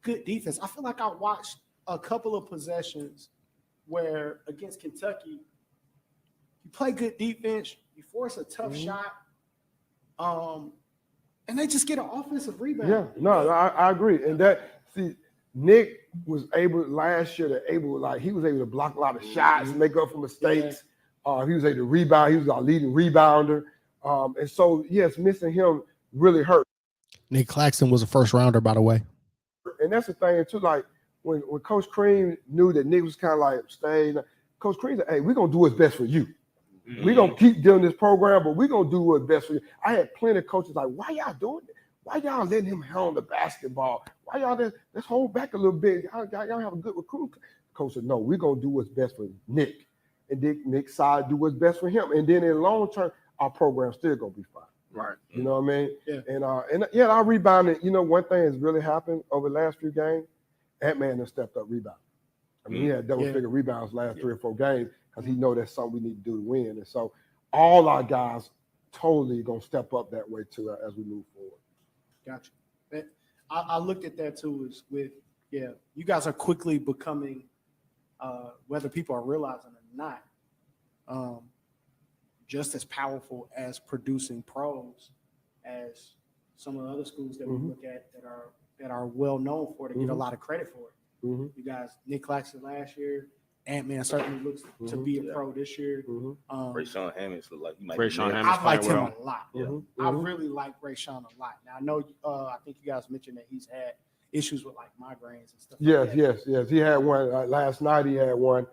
good defense. I feel like I watched a couple of possessions where against Kentucky, you play good defense, you force a tough shot, and they just get an offensive rebound. Yeah, no, I agree. And that, see, Nick was able last year he was able to block a lot of shots, make up for mistakes. He was able to rebound. He was our leading rebounder. And so, yes, missing him really hurt. Nick Claxton was a first rounder, by the way. And that's the thing too. Like when Coach Cream knew that Nick was kind of like staying, Coach Cream said, "Hey, we're gonna do what's best for you. We're gonna keep doing this program, but we're gonna do what's best for you." I had plenty of coaches like, "Why y'all doing it? Why y'all letting him handle the basketball? Why y'all let's hold back a little bit? Y'all have a good recruit." Coach said, "No, we're gonna do what's best for Nick, and Nick's side do what's best for him, and then in the long term, our program's still gonna be fine." Right. You know what I mean? Yeah. And yeah, I rebounded. You know, one thing that's really happened over the last few games, Ant-Man has stepped up rebound. I mean, he had double-figure rebounds last 3 or 4 games because he know that's something we need to do to win. And so all our guys totally going to step up that way too as we move forward. Gotcha. I looked at that too as with, you guys are quickly becoming, whether people are realizing it or not, just as powerful as producing pros as some of the other schools that we look at that are well known for to get a lot of credit for it. You guys, Nick Claxton last year, Ant-Man certainly looks to be a pro this year. Rayshawn Hammonds look like he might Rayshawn be Hammonds I liked him well. a lot. Yeah. I really like Rayshawn a lot. Now I know I think you guys mentioned that he's had issues with like migraines and stuff. Yes, like that. yes. He had one last night. He had one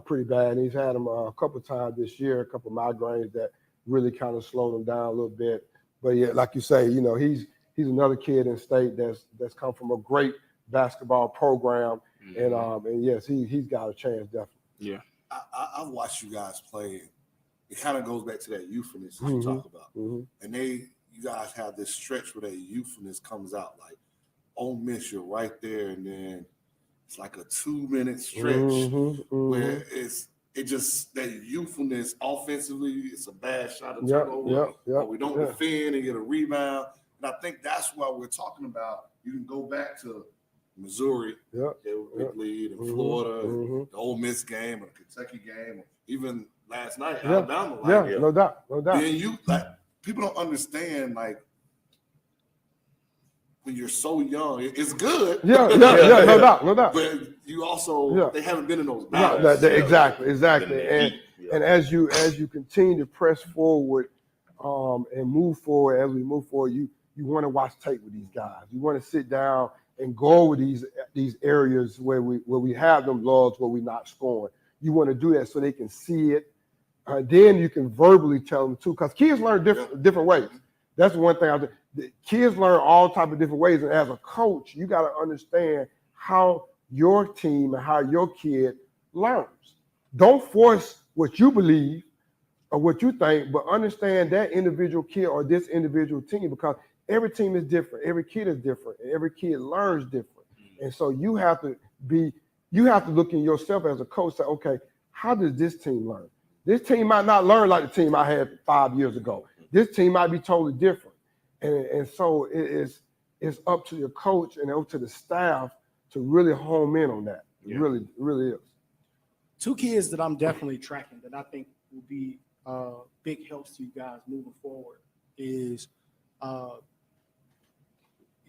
pretty bad. And he's had them a couple times this year, a couple of migraines that really kind of slowed him down a little bit. But yeah, like you say, you know, he's another kid in state that's come from a great basketball program, and yes, he's got a chance definitely. Yeah, I've watched you guys play. It kind of goes back to that youthfulness that you talk about, and you guys have this stretch where that youthfulness comes out. Like Ole Miss, you're right there, and then it's like a 2-minute stretch where it just that youthfulness offensively. It's a bad shot of turnover, or we don't defend and get a rebound. And I think that's what we're talking about. You can go back to Missouri, they were big lead, in Florida, the Ole Miss game, or the Kentucky game, or even last night, Alabama. No doubt. Then you people don't understand like when you're so young, it's good. No doubt. But you also they haven't been in those battles. Exactly. And as you continue to press forward and move forward, as we move forward, you want to watch tape with these guys. You want to sit down and go with these areas where we have them logs where we're not scoring. You want to do that so they can see it. Then you can verbally tell them too, because kids learn different ways. That's one thing. The kids learn all type of different ways, and as a coach, you got to understand how your team and how your kid learns. Don't force what you believe or what you think, but understand that individual kid or this individual team, because every team is different, every kid is different, and every kid learns different. And so you have to look in yourself as a coach, say, okay, how does this team learn? This team might not learn like the team I had 5 years ago. This team might be totally different. And so it's up to your coach and up to the staff to really home in on that. It really is. 2 kids that I'm definitely tracking that I think will be big helps to you guys moving forward is you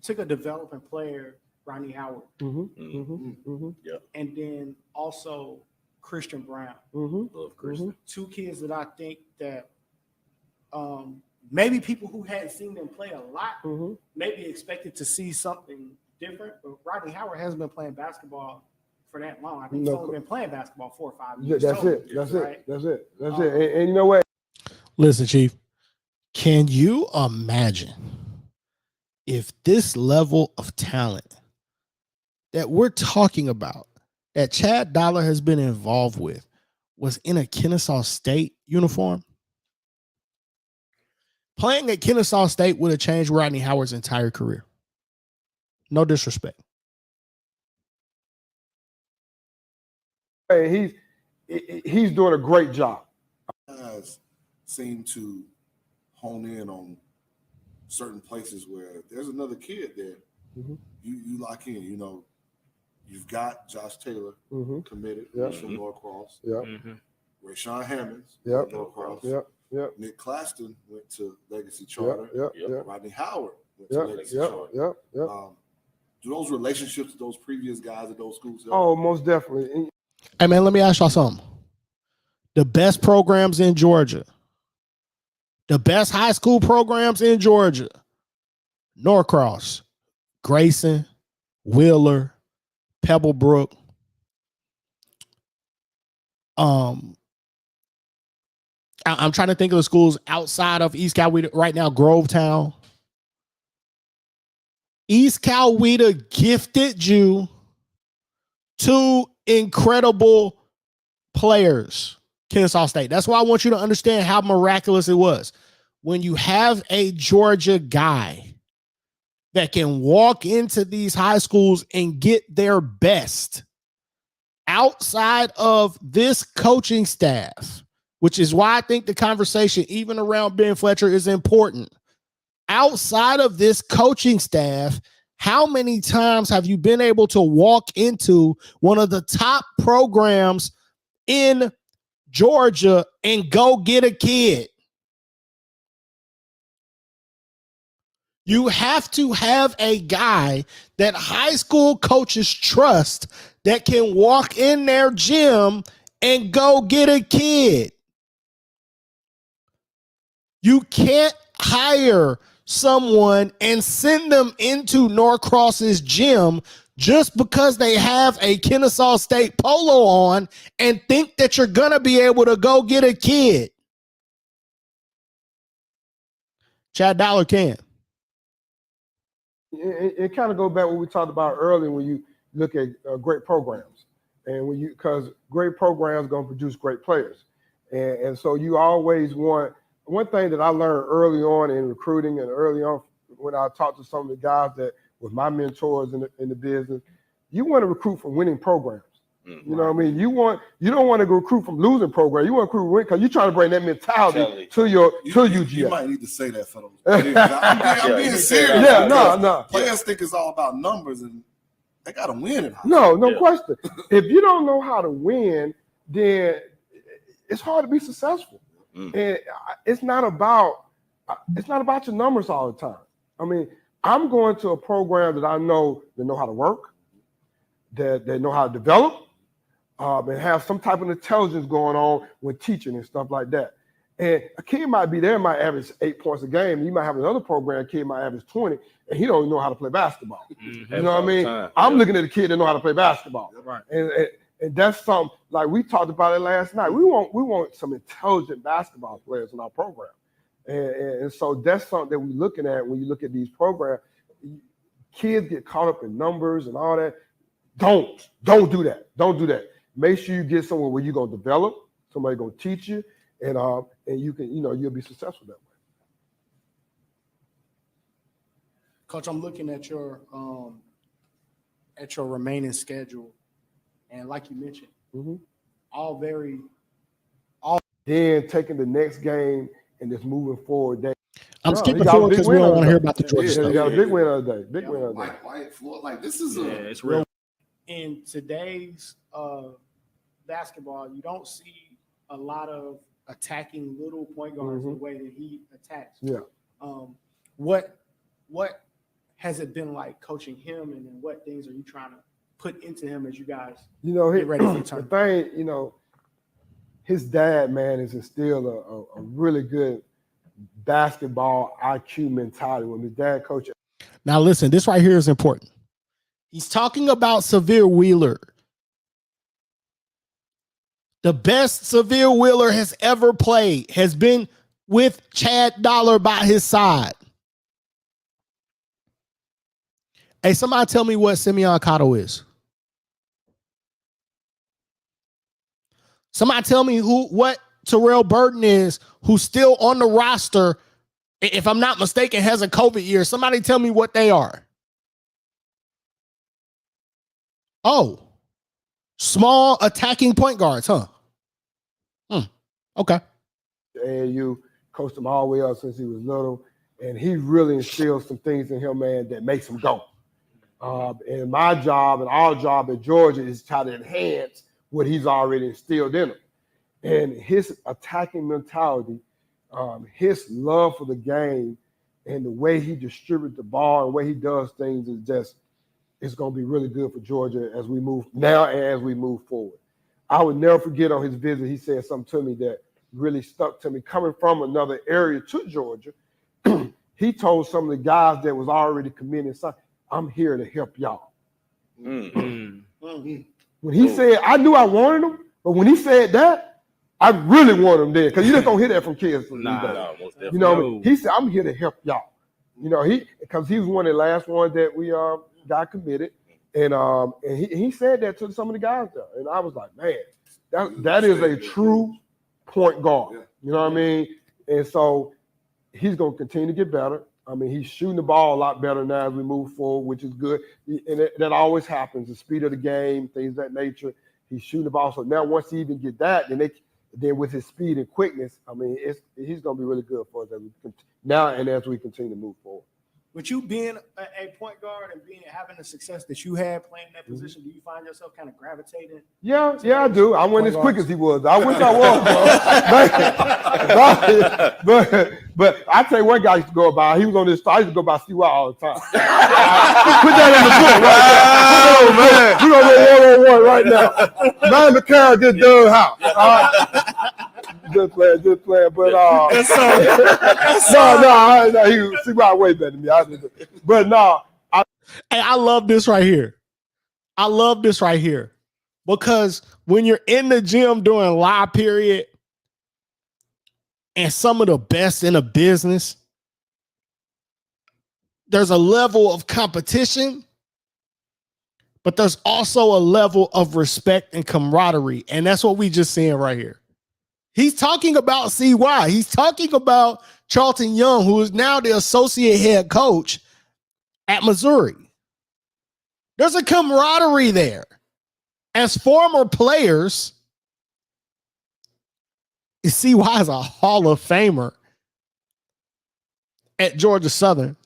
took a developing player, Rodney Howard, and then also Christian Brown. Love Christian. 2 kids that I think that maybe people who hadn't seen them play a lot maybe expected to see something different, but Rodney Howard hasn't been playing basketball for that long. I think he's only been playing basketball 4 or 5 years. That's it. And you know what? Listen, Chief, can you imagine if this level of talent that we're talking about, that Chad Dollar has been involved with, was in a Kennesaw State uniform? Playing at Kennesaw State would have changed Rodney Howard's entire career. No disrespect. Hey, he's doing a great job. Guys seem to hone in on certain places where there's another kid there. Mhm. You lock in. You know, you've got Josh Taylor Mhm. committed Yep. from Norcross. Yep. Rayshawn Hammonds, Yep. Norcross. Yep. Yep. Nick Claston went to Legacy Yep. Charter. Yep. Yep. Yep. Rodney Howard went to Yep. Legacy Yep. Charter. Yep. Yep. Do those relationships with those previous guys at those schools help? Oh, most definitely. And Hey, man, let me ask y'all something. The best programs in Georgia, the best high school programs in Georgia, Norcross, Grayson, Wheeler, Pebblebrook, I'm trying to think of the schools outside of East Coweta right now, Grovetown. East Coweta gifted you two incredible players, Kennesaw State. That's why I want you to understand how miraculous it was. When you have a Georgia guy that can walk into these high schools and get their best outside of this coaching staff, which is why I think the conversation, even around Ben Fletcher, is important. Outside of this coaching staff, how many times have you been able to walk into one of the top programs in Georgia and go get a kid? You have to have a guy that high school coaches trust that can walk in their gym and go get a kid. You can't hire someone and send them into Norcross's gym just because they have a Kennesaw State polo on and think that you're going to be able to go get a kid. Chad Dollar can. it kind of goes back what we talked about earlier when you look at great programs, and when you, because great programs going to produce great players, and so you always want. One thing that I learned early on in recruiting and early on when I talked to some of the guys that were my mentors in the business, you want to recruit from winning programs. You know what I mean? You don't want to recruit from losing programs. You want to recruit because you're trying to bring that mentality to your UGA. You might need to say that for those players. I'm being serious. Yeah, no. Players think it's all about numbers, and they got to win it. No question. If you don't know how to win, then it's hard to be successful. And it's not about your numbers all the time. I mean, I'm going to a program that I know they know how to work, that they know how to develop, and have some type of intelligence going on with teaching and stuff like that. And a kid might be there, might average 8 points a game. You might have another program, a kid might average 20, and he don't even know how to play basketball. You know what I mean? I'm looking at a kid that know how to play basketball. Right. And that's something like we talked about it last night. We want some intelligent basketball players in our program, and so that's something that we're looking at when you look at these programs. Kids get caught up in numbers and all that. Don't do that. Don't do that. Make sure you get somewhere where you're gonna develop. Somebody gonna teach you, and you can you'll be successful that way. Coach, I'm looking at your remaining schedule. And like you mentioned, all very. Then taking the next game and just moving forward. I'm skipping forward because we don't want to hear about the Georgia stuff. You got a big win of the day. Big win of the day. White floor, like this is it's real. In today's basketball, you don't see a lot of attacking little point guards the way that he attacks. Yeah. What has it been like coaching him, and then what things are you trying to put into him as you guys get ready for the tournament? The thing, his dad, man, is instilled a really good basketball IQ mentality when his dad coached. Now, listen, this right here is important. He's talking about Severe Wheeler. The best Severe Wheeler has ever played has been with Chad Dollar by his side. Hey, somebody tell me what Simeon Cotto is. Somebody tell me what Terrell Burton is, who's still on the roster, if I'm not mistaken, has a COVID year. Somebody tell me what they are. Oh, small attacking point guards, huh? Okay. to AAU, coached him all the way up since he was little, and he really instilled some things in him, man, that makes him go. And my job and our job at Georgia is to try to enhance what he's already instilled in him. And his attacking mentality, his love for the game, and the way he distributes the ball and the way he does things is just, it's going to be really good for Georgia as we move now and as we move forward. I would never forget on his visit, he said something to me that really stuck to me. Coming from another area to Georgia, he told some of the guys that was already committed, I'm here to help y'all. When he said, I knew I wanted him, but when he said that, I really wanted him there because you just don't hear that from kids. Most definitely. You know what I mean? He said, I'm here to help y'all. You know, because he was one of the last ones that we got committed. And he said that to some of the guys there. And I was like, man, that is a true point guard. You know what I mean? And so he's going to continue to get better. I mean, he's shooting the ball a lot better now as we move forward, which is good. And that always happens, the speed of the game, things of that nature. He's shooting the ball. So now once he even get that, then with his speed and quickness, I mean, he's going to be really good for us now and as we continue to move forward. With you being a point guard and having the success that you had playing that position, do you find yourself kind of gravitating? Yeah, I do. I wasn't as quick as he was. I wish I was, but I tell you one guy used to go by. He was on this. I used to go by CY all the time. Put that in the book right there. We're gonna go 1-on-1 right now. Man, the car just done house. Just playing. But no, he CY way better than me. But no. I love this right here. I love this right here because when you're in the gym during live period and some of the best in the business, there's a level of competition, but there's also a level of respect and camaraderie. And that's what we just seeing right here. He's talking about CY. He's talking about Charlton Young, who is now the associate head coach at Missouri. There's a camaraderie there. As former players, CY is a Hall of Famer at Georgia Southern.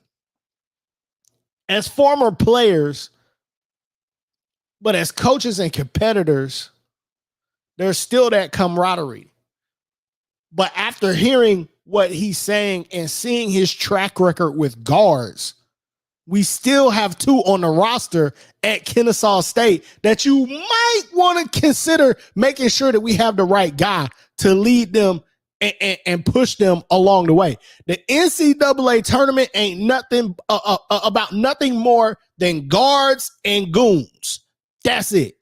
As former players, but as coaches and competitors, there's still that camaraderie. But after hearing what he's saying and seeing his track record with guards, we still have 2 on the roster at Kennesaw State that you might want to consider making sure that we have the right guy to lead them and push them along the way. The NCAA tournament ain't nothing about nothing more than guards and goons. That's it.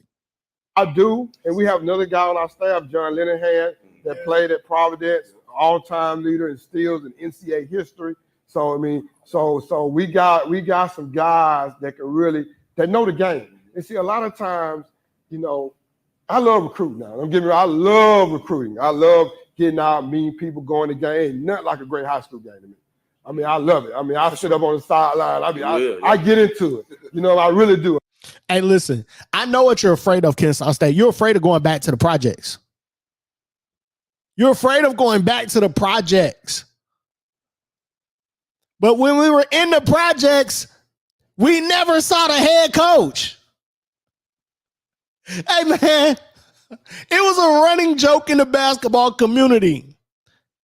I do. And we have another guy on our staff, John Linehan, that played at Providence, all-time leader in steals in NCAA history. So I mean, so we got some guys that know the game. And see, a lot of times, you know, I love recruiting now. Don't get me wrong, I love recruiting. I love getting out, meeting people, going to game. Ain't nothing like a great high school game to me. I mean, I love it. I mean, I sit up on the sideline. I get into it. You know, I really do. Hey, listen, I know what you're afraid of, Kennesaw State. You're afraid of going back to the projects. You're afraid of going back to the projects. But when we were in the projects, we never saw the head coach. Hey, man, it was a running joke in the basketball community.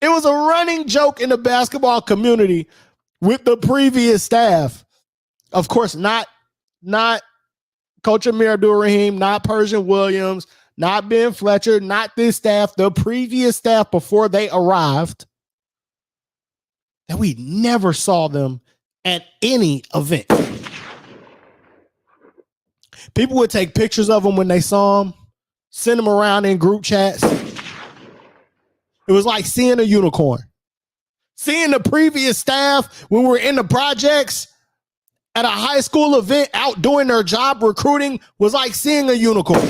It was a running joke in the basketball community with the previous staff. Of course, not Coach Amir Abdul-Rahim, not Persian Williams, not Ben Fletcher, not this staff, the previous staff before they arrived, that we never saw them at any event. People would take pictures of them when they saw them, send them around in group chats. It was like seeing a unicorn. Seeing the previous staff when we were in the projects at a high school event out doing their job recruiting was like seeing a unicorn.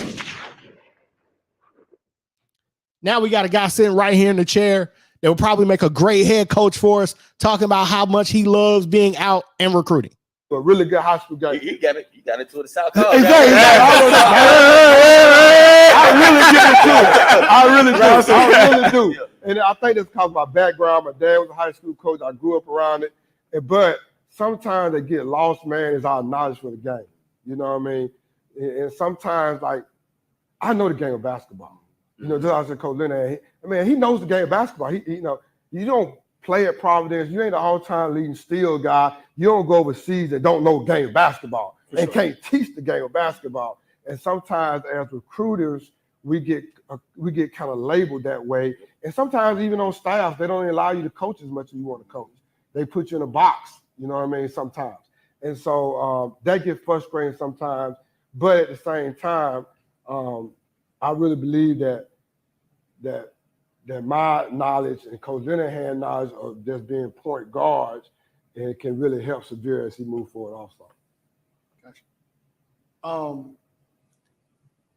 Now we got a guy sitting right here in the chair that will probably make a great head coach for us, talking about how much he loves being out and recruiting. a really good high school game. You got it. You got it to the South. Exactly. I really do. And I think that's because of my background. My dad was a high school coach. I grew up around it. But sometimes they get lost, man, is our knowledge for the game. You know what I mean? And sometimes, like, I know the game of basketball. You know, just like I said, Coach Leonard, he knows the game of basketball. You know, you don't play at Providence. You ain't an all-time leading steal guy. You don't go overseas and don't know the game of basketball and can't teach the game of basketball. And sometimes as recruiters, we get kind of labeled that way. And sometimes even on staff, they don't even allow you to coach as much as you want to coach. They put you in a box, you know what I mean, sometimes. And so that gets frustrating sometimes. But at the same time, I really believe that my knowledge and Coach Linehan knowledge of just being point guards, and it can really help Severe as he moves forward also. Gotcha.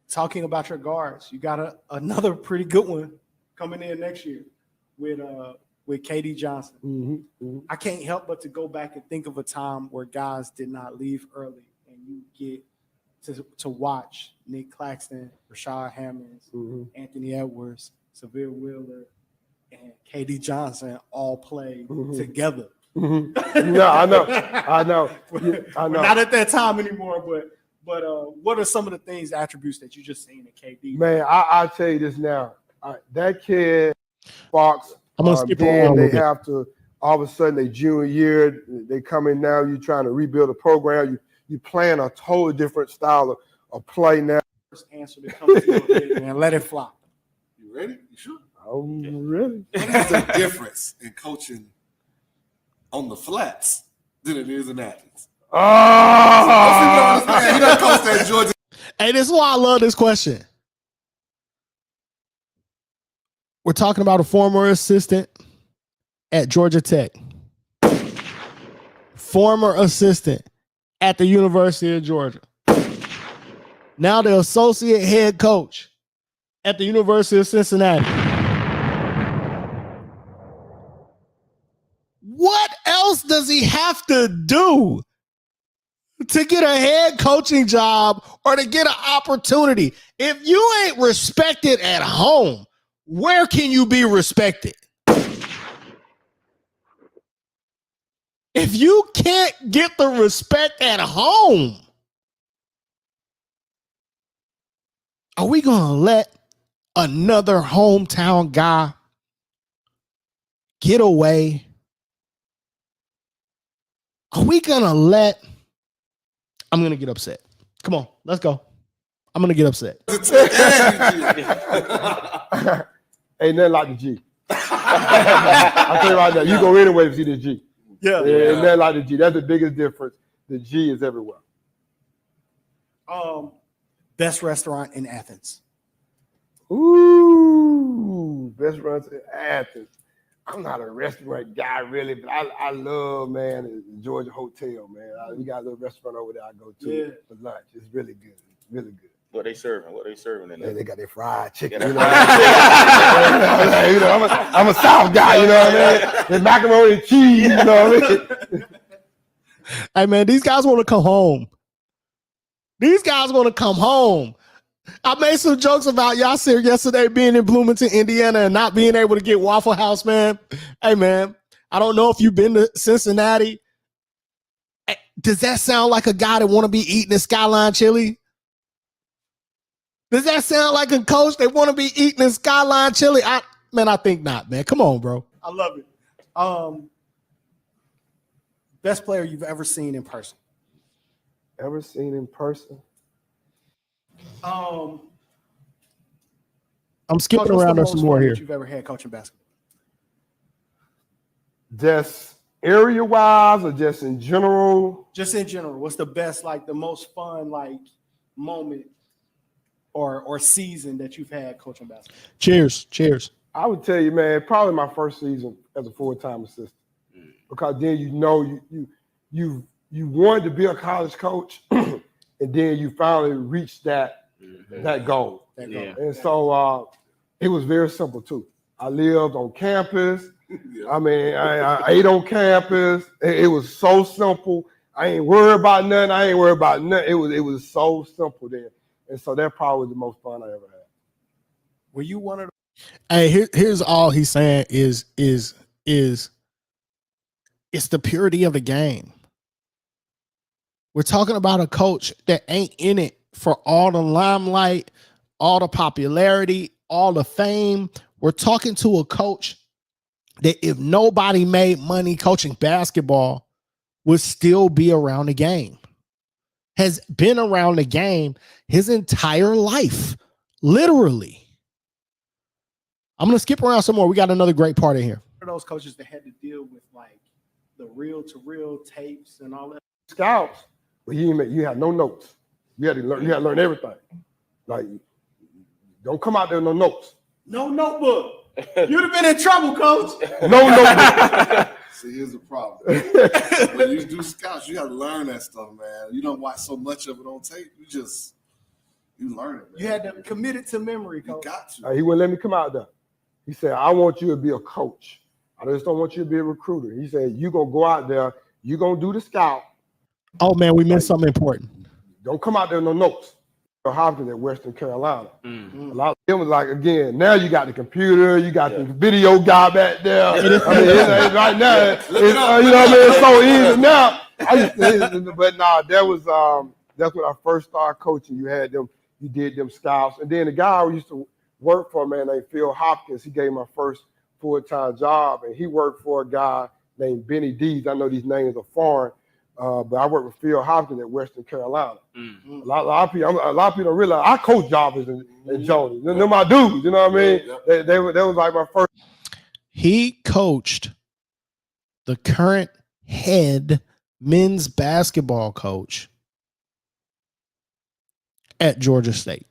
Talking about your guards, you got another pretty good one coming in next year with KD Johnson. Mm-hmm, mm-hmm. I can't help but to go back and think of a time where guys did not leave early, and you get to watch Nick Claxton, Rashad Hammonds, Mm-hmm. Anthony Edwards, Severe Wheeler, and KD Johnson all play Mm-hmm. together. Mm-hmm. No, I know. We're not at that time anymore, but what are some of the things, attributes that you just seen in KD? Man, I'll tell you this now. That kid, Fox, I'm gonna skip then around a they little bit. have to, all of a sudden, they junior year, they come in now, you're trying to rebuild a program. You playing a totally different style of play now. First answer that comes to your head, man, let it fly. You ready? You sure? Oh, really? What is the difference in coaching on the flats than it is in Athens? Oh! He done coached at Georgia. Hey, this is why I love this question. We're talking about a former assistant at Georgia Tech. Former assistant at the University of Georgia. Now the associate head coach at the University of Cincinnati. What else does he have to do to get a head coaching job or to get an opportunity? If you ain't respected at home, where can you be respected? If you can't get the respect at home, are we going to let another hometown guy get away? Are we going to let... I'm going to get upset. Come on, let's go. I'm going to get upset. Ain't nothing like the G. I'll tell you right now, you go anywhere to see the G. Yeah. Ain't nothing like the G. That's the biggest difference. The G is everywhere. Best restaurant in Athens. Ooh, best restaurant in Athens. I'm not a restaurant guy really, but I love, man, the Georgia Hotel, man. We got a little restaurant over there I go to for lunch. It's really good. It's really good. What they serving? What they serving in Yeah, there? they got their fried chicken. You know, I'm a South guy. You know what I mean? There's macaroni and cheese. You know what I mean? Hey, man, these guys want to come home. These guys want to come home. I made some jokes about y'all said yesterday being in Bloomington, Indiana, and not being able to get Waffle House, man. Hey, man, I don't know if you've been to Cincinnati. Does that sound like a guy that want to be eating at Skyline Chili? Does that sound like a coach that want to be eating at Skyline Chili? I think not, man. Come on, bro. I love it. Best player you've ever seen in person. Ever seen in person? I'm skipping Coach, what's around the on some most more fun here. that you've ever had coaching basketball? Just area-wise or just in general? Just in general, what's the best, like the most fun, like moment or season that you've had coaching basketball? Cheers. I would tell you, man, probably my first season as a full-time assistant, because then you wanted to be a college coach, and then you finally reached that goal. Yeah. And so it was very simple too. I lived on campus. I mean, I ate on campus. It was so simple. I ain't worried about nothing. I ain't worried about nothing. It was so simple then. And so that probably was the most fun I ever had. Were you one of the Hey, here's all he's saying is it's the purity of the game. We're talking about a coach that ain't in it for all the limelight, all the popularity, all the fame. We're talking to a coach that if nobody made money coaching basketball would still be around the game. Has been around the game his entire life, literally. I'm going to skip around some more. We got another great part in here. of those coaches that had to deal with like the reel-to-reel tapes and all that? Scouts, but you had no notes. You had to learn everything. Like, don't come out there with no notes. No notebook. You'd have been in trouble, coach. No notebook. See, here's the problem. When you do scouts, you got to learn that stuff, man. You don't watch so much of it on tape. You learn it, man. You had to commit it to memory, You coach. got to. He wouldn't let me come out there. He said, I want you to be a coach. I just don't want you to be a recruiter. He said, you're going to go out there. You're going to do the scout. Oh, man, we missed something important. Don't come out there with no notes. Hopkins at Western Carolina. Mm. A lot of them was like, again, now you got the computer, you got the video guy back there. I mean, it's right now, you know what I mean? It's so easy now. But nah, that was that's when I first started coaching. You had them, you did them scouts, and then the guy who used to work for a man named Phil Hopkins, he gave me my first full-time job, and he worked for a guy named Benny Dees. I know these names are foreign. But I worked with Phil Hopkins at Western Carolina. Mm. A lot of people don't realize I coach Jarvis and Joni. They're my dudes, you know what I mean? Yeah. They was like my first. He coached the current head men's basketball coach at Georgia State,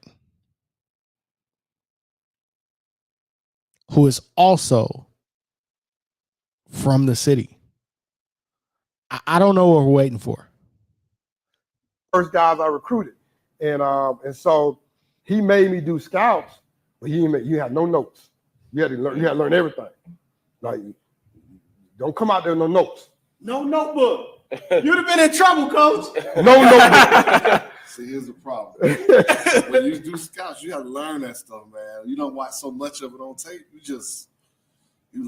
who is also from the city. I don't know what we're waiting for. First guys I recruited, and so he made me do scouts, but you had no notes. You had to learn everything. Like, don't come out there with no notes. No notebook. You'd have been in trouble, coach. No notebook. See, here's the problem. When you do scouts, you got to learn that stuff, man. You don't watch so much of it on tape. You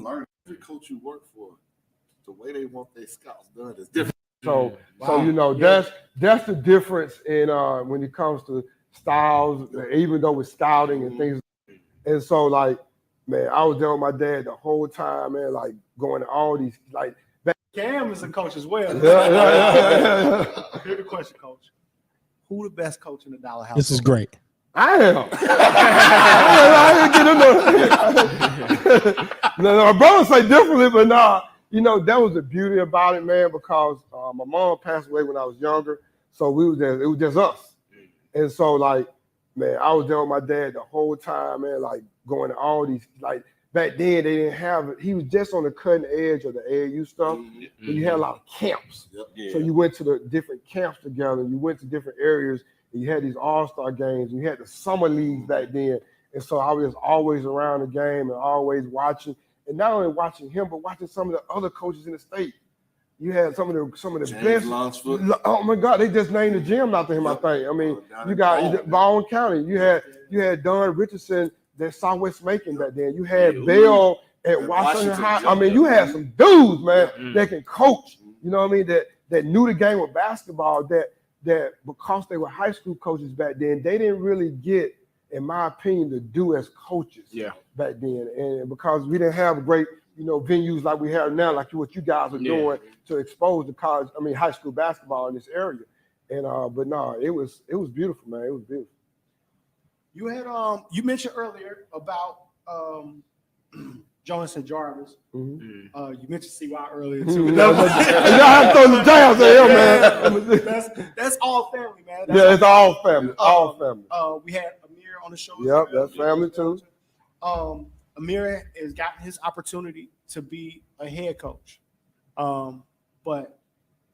learn it. Every coach you work for, the way they want their scouts done is different. So you know that's the difference in when it comes to styles, even though with scouting and things. And so like, man, I was there with my dad the whole time, man, like going to all these like. Cam is a coach as well. Yeah. Here's the question, coach. Who the best coach in the Dollar House? This is great. I am. I didn't get in no, my brother say differently, but nah. You know, that was the beauty about it, man, because my mom passed away when I was younger. So it was just us. And so, like, man, I was there with my dad the whole time, man, like going to all these, like, back then they didn't have it. He was just on the cutting edge of the AAU stuff. Mm-hmm. So you had a lot of camps. Yep. Yeah. So you went to the different camps together. You went to different areas. And you had these all-star games. And you had the summer leagues back then. And so I was always around the game and always watching. And not only watching him, but watching some of the other coaches in the state. You had some of the James best. Lunsford. Oh my God, they just named the gym after him. I think. I mean, Down you in got Baldwin County. You had Don Richardson at Southwest Macon back then. You had Bell at Washington High. I mean, you had some dudes, man, that can coach. You know what I mean? That knew the game of basketball. That because they were high school coaches back then, they didn't really get, in my opinion, to do as coaches back then. And because we didn't have great, venues like we have now, like what you guys are doing to expose the high school basketball in this area. And but no, it was beautiful, man. It was beautiful. You had you mentioned earlier about Jonas and Jarvis. Mm-hmm. You mentioned CY earlier too. Y'all have to throw the jams at him, man. That's all family, man. It's all family. All family. We had Amir on the show. Yep, that's family too. Amir has gotten his opportunity to be a head coach. But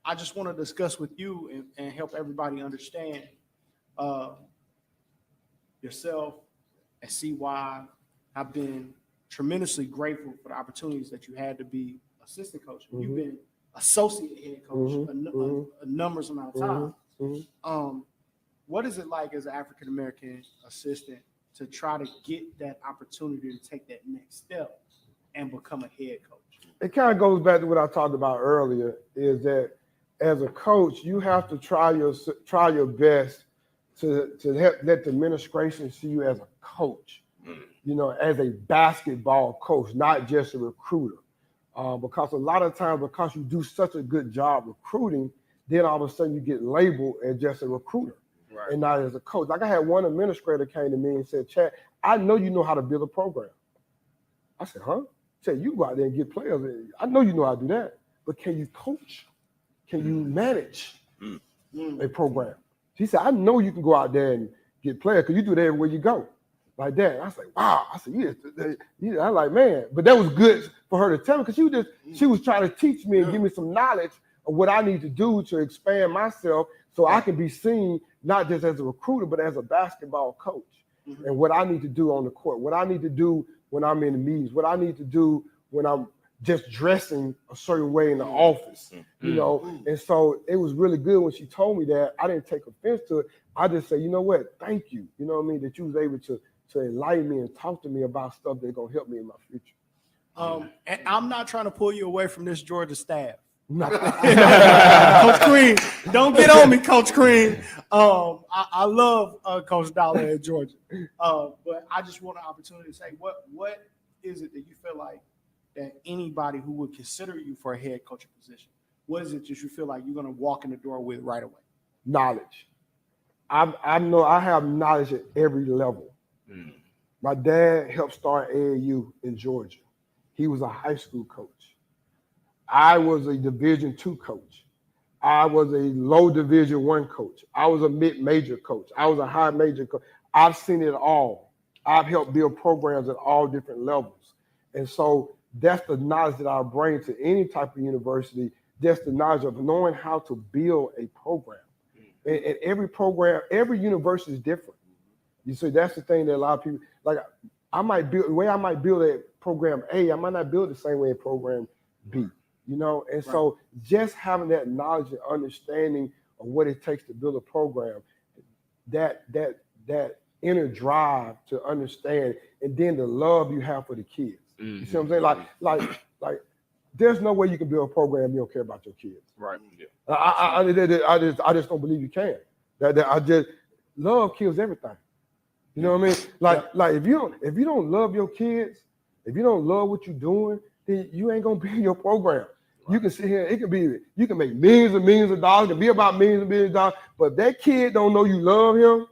I just want to discuss with you and help everybody understand yourself and CY. I've been tremendously grateful for the opportunities that you had to be assistant coach. You've been associate head coach a numbers amount of time. Mhm. What is it like as an African American assistant to try to get that opportunity to take that next step and become a head coach? It kind of goes back to what I talked about earlier, is that as a coach, you have to try your best to help let the administration see you as a coach, you know, as a basketball coach, not just a recruiter. Because a lot of times, because you do such a good job recruiting, then all of a sudden you get labeled as just a recruiter and not as a coach. Like I had one administrator came to me and said, Chad, I know you know how to build a program. I said, huh? He said, you go out there and get players. I know you know how to do that, but can you coach? Can you manage a program? He said, I know you can go out there and get players because you do that everywhere you go. Like that. And I was like, wow. I said, yeah. I'm like, man, but that was good for her to tell me because she was trying to teach me and give me some knowledge of what I need to do to expand myself so I can be seen not just as a recruiter, but as a basketball coach. And what I need to do on the court, what I need to do when I'm in the meetings, what I need to do when I'm just dressing a certain way in the office, you know? And so it was really good when she told me that. I didn't take offense to it. I just said, you know what? Thank you. You know what I mean? That you was able to enlighten me and talk to me about stuff that's going to help me in my future. And I'm not trying to pull you away from this Georgia staff. No. Coach Crean, don't get on me, Coach Crean. I love Coach Dollar at Georgia, but I just want an opportunity to say, what is it that you feel like that anybody who would consider you for a head coaching position, what is it that you feel like you're going to walk in the door with right away? Knowledge. I know I have knowledge at every level. My dad helped start AAU in Georgia. He was a high school coach. I was a Division II coach. I was a low Division I coach. I was a mid-major coach. I was a high major coach. I've seen it all. I've helped build programs at all different levels. And so that's the knowledge that I bring to any type of university, just the knowledge of knowing how to build a program. And every program, every university is different. You see, that's the thing that a lot of people, like the way I might build a program A, I might not build the same way in program B. You know, and so just having that knowledge and understanding of what it takes to build a program, that inner drive to understand, and then the love you have for the kids. You see what I'm saying? Like, there's no way you can build a program you don't care about your kids. Right. Yeah. I just don't believe you can. That love kills everything. You know what I mean? Like if you don't love your kids, if you don't love what you're doing, then you ain't gonna be in your program. You can sit here, you can make millions and millions of dollars, it can be about millions and millions of dollars, but if that kid don't know you love him,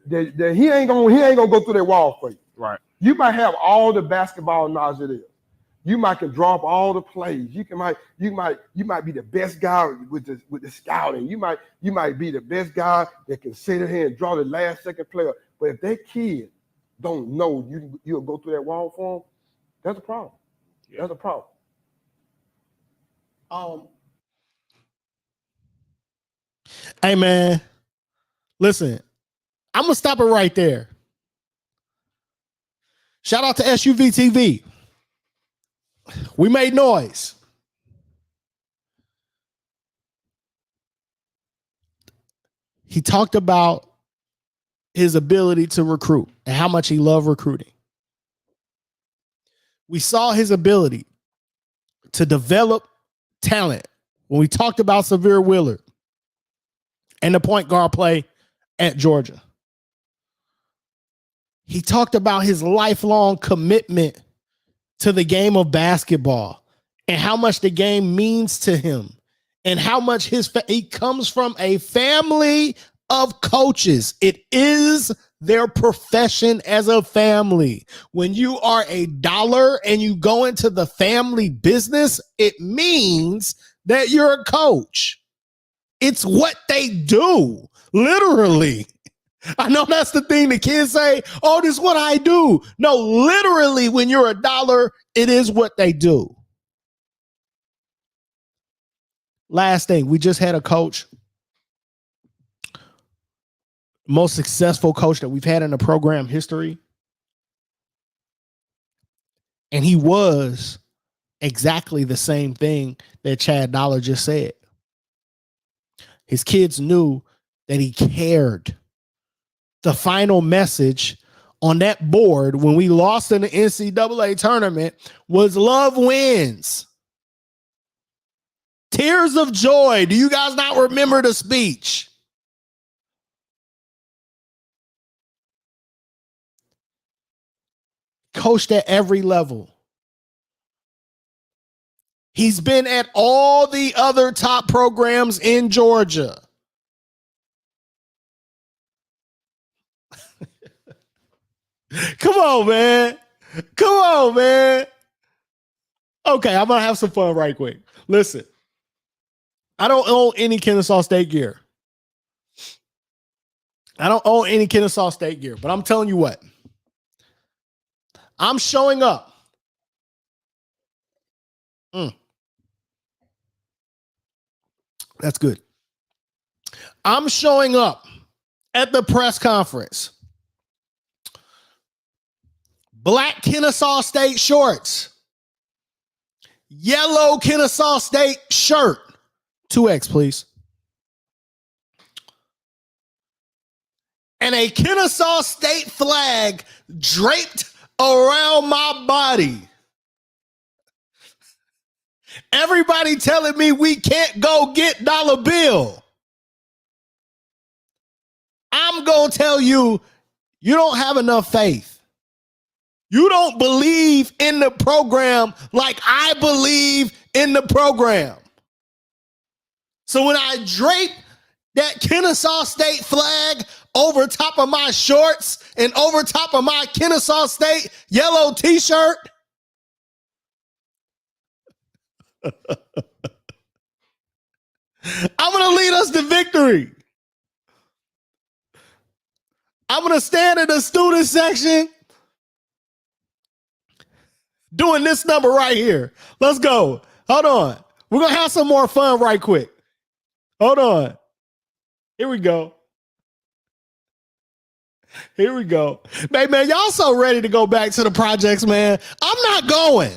then he ain't gonna go through that wall for you. Right. You might have all the basketball knowledge it is. You might can draw up all the plays. You might be the best guy with the scouting. You might be the best guy that can sit here and draw the last second player. But if that kid don't know you'll go through that wall for him, that's a problem. Yeah. That's a problem. Hey man, listen, I'm gonna stop it right there. Shout out to SUV TV. We made noise. He talked about his ability to recruit and how much he loved recruiting. We saw his ability to develop talent when we talked about Severe Willard and the point guard play at Georgia. He talked about his lifelong commitment to the game of basketball and how much the game means to him and how much he comes from a family of coaches. It is their profession as a family. When you are a dollar and you go into the family business, it means that you're a coach. It's what they do, literally. I know that's the thing the kids say, oh, this is what I do. No, literally, when you're a dollar, it is what they do. Last thing, we just had a coach, most successful coach that we've had in the program history. And he was exactly the same thing that Chad Dollar just said. His kids knew that he cared. The final message on that board when we lost in the NCAA tournament was love wins. Tears of joy. Do you guys not remember the speech? Coached at every level. He's been at all the other top programs in Georgia. Come on, man. Come on, man. Okay, I'm going to have some fun right quick. Listen, I don't own any Kennesaw State gear. I don't own any Kennesaw State gear, but I'm telling you what. I'm showing up. That's good. I'm showing up at the press conference. Black Kennesaw State shorts. Yellow Kennesaw State shirt. 2X, please. And a Kennesaw State flag draped around my body. Everybody telling me we can't go get Dollar Bill. I'm going to tell you, you don't have enough faith. You don't believe in the program like I believe in the program. So when I drape that Kennesaw State flag over top of my shorts and over top of my Kennesaw State yellow t-shirt, I'm going to lead us to victory. I'm going to stand in the student section doing this number right here. Let's go. Hold on. We're going to have some more fun right quick. Hold on. Here we go. Here we go. Hey, man, y'all so ready to go back to the projects, man. I'm not going.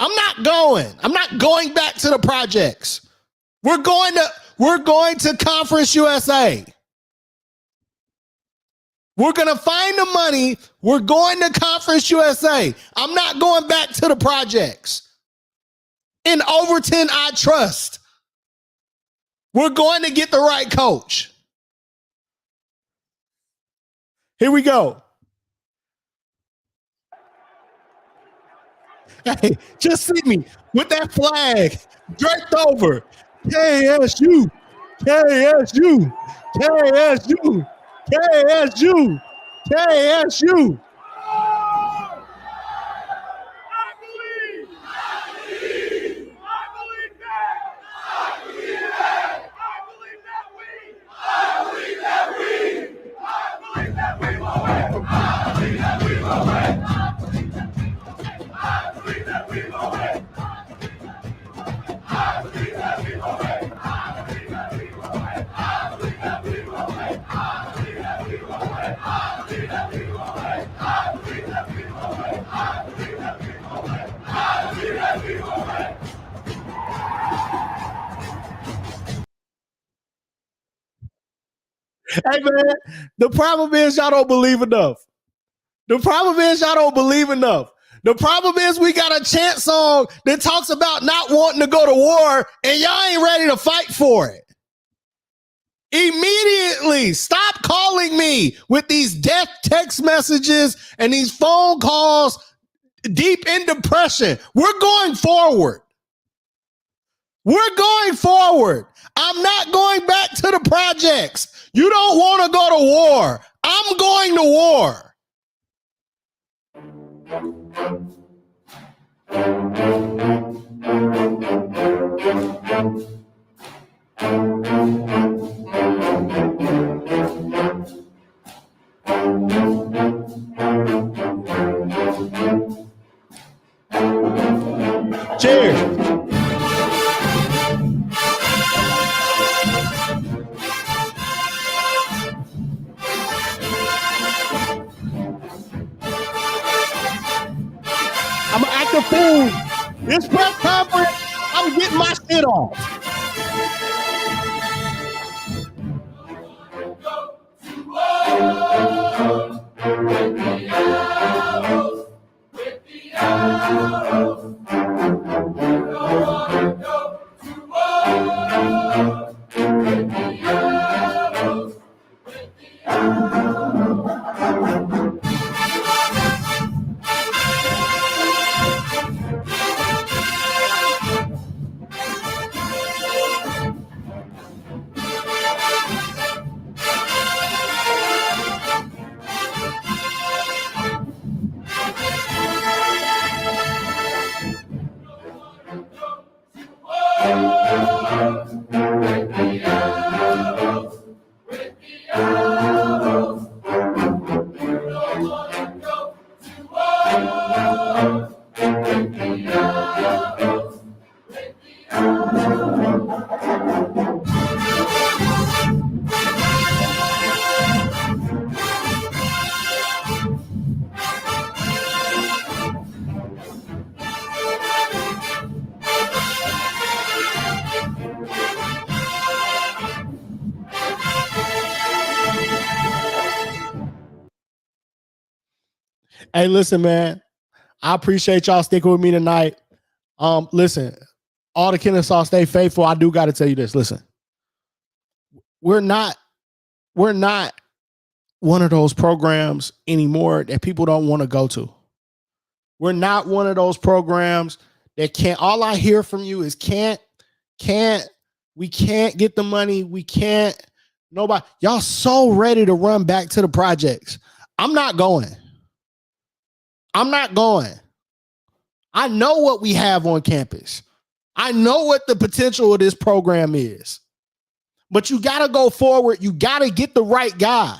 I'm not going back to the projects. We're going to Conference USA. We're going to find the money. We're going to Conference USA. I'm not going back to the projects. In Overton, I trust. We're going to get the right coach. Here we go. Hey, just see me with that flag draped over. KSU, KSU, KSU, KSU, KSU. Hey, man, the problem is y'all don't believe enough. The problem is y'all don't believe enough. The problem is we got a chant song that talks about not wanting to go to war, and y'all ain't ready to fight for it. Immediately stop calling me with these death text messages and these phone calls deep in depression. We're going forward. We're going forward. I'm not going back to the projects. You don't want to go to war. I'm going to war. Cheers. I'm gonna act a fool. This press conference, I'm getting my shit off. Hey, listen, man. I appreciate y'all sticking with me tonight. Listen, all the Kennesaw stay faithful. I do got to tell you this. Listen, we're not one of those programs anymore that people don't want to go to. We're not one of those programs that can't. All I hear from you is we can't get the money. We can't. Nobody. Y'all so ready to run back to the projects. I'm not going. I know what we have on campus. I know what the potential of this program is. But you got to go forward. You got to get the right guy.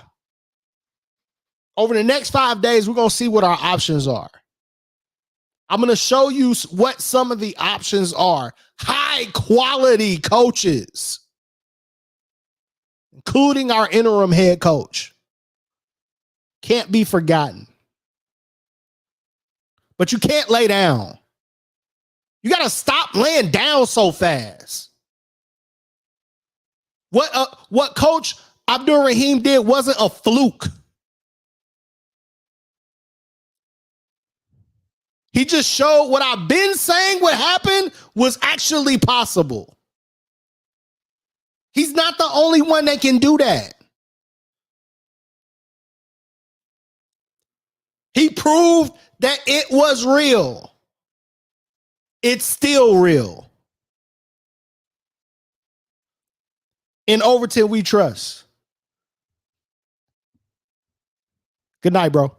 Over the next 5 days, we're going to see what our options are. I'm going to show you what some of the options are. High quality coaches, including our interim head coach. Can't be forgotten. But you can't lay down. You got to stop laying down so fast. What Coach Abdul Rahim did wasn't a fluke. He just showed what I've been saying would happen was actually possible. He's not the only one that can do that. He proved that it was real. It's still real. In Overton, we trust. Good night, bro.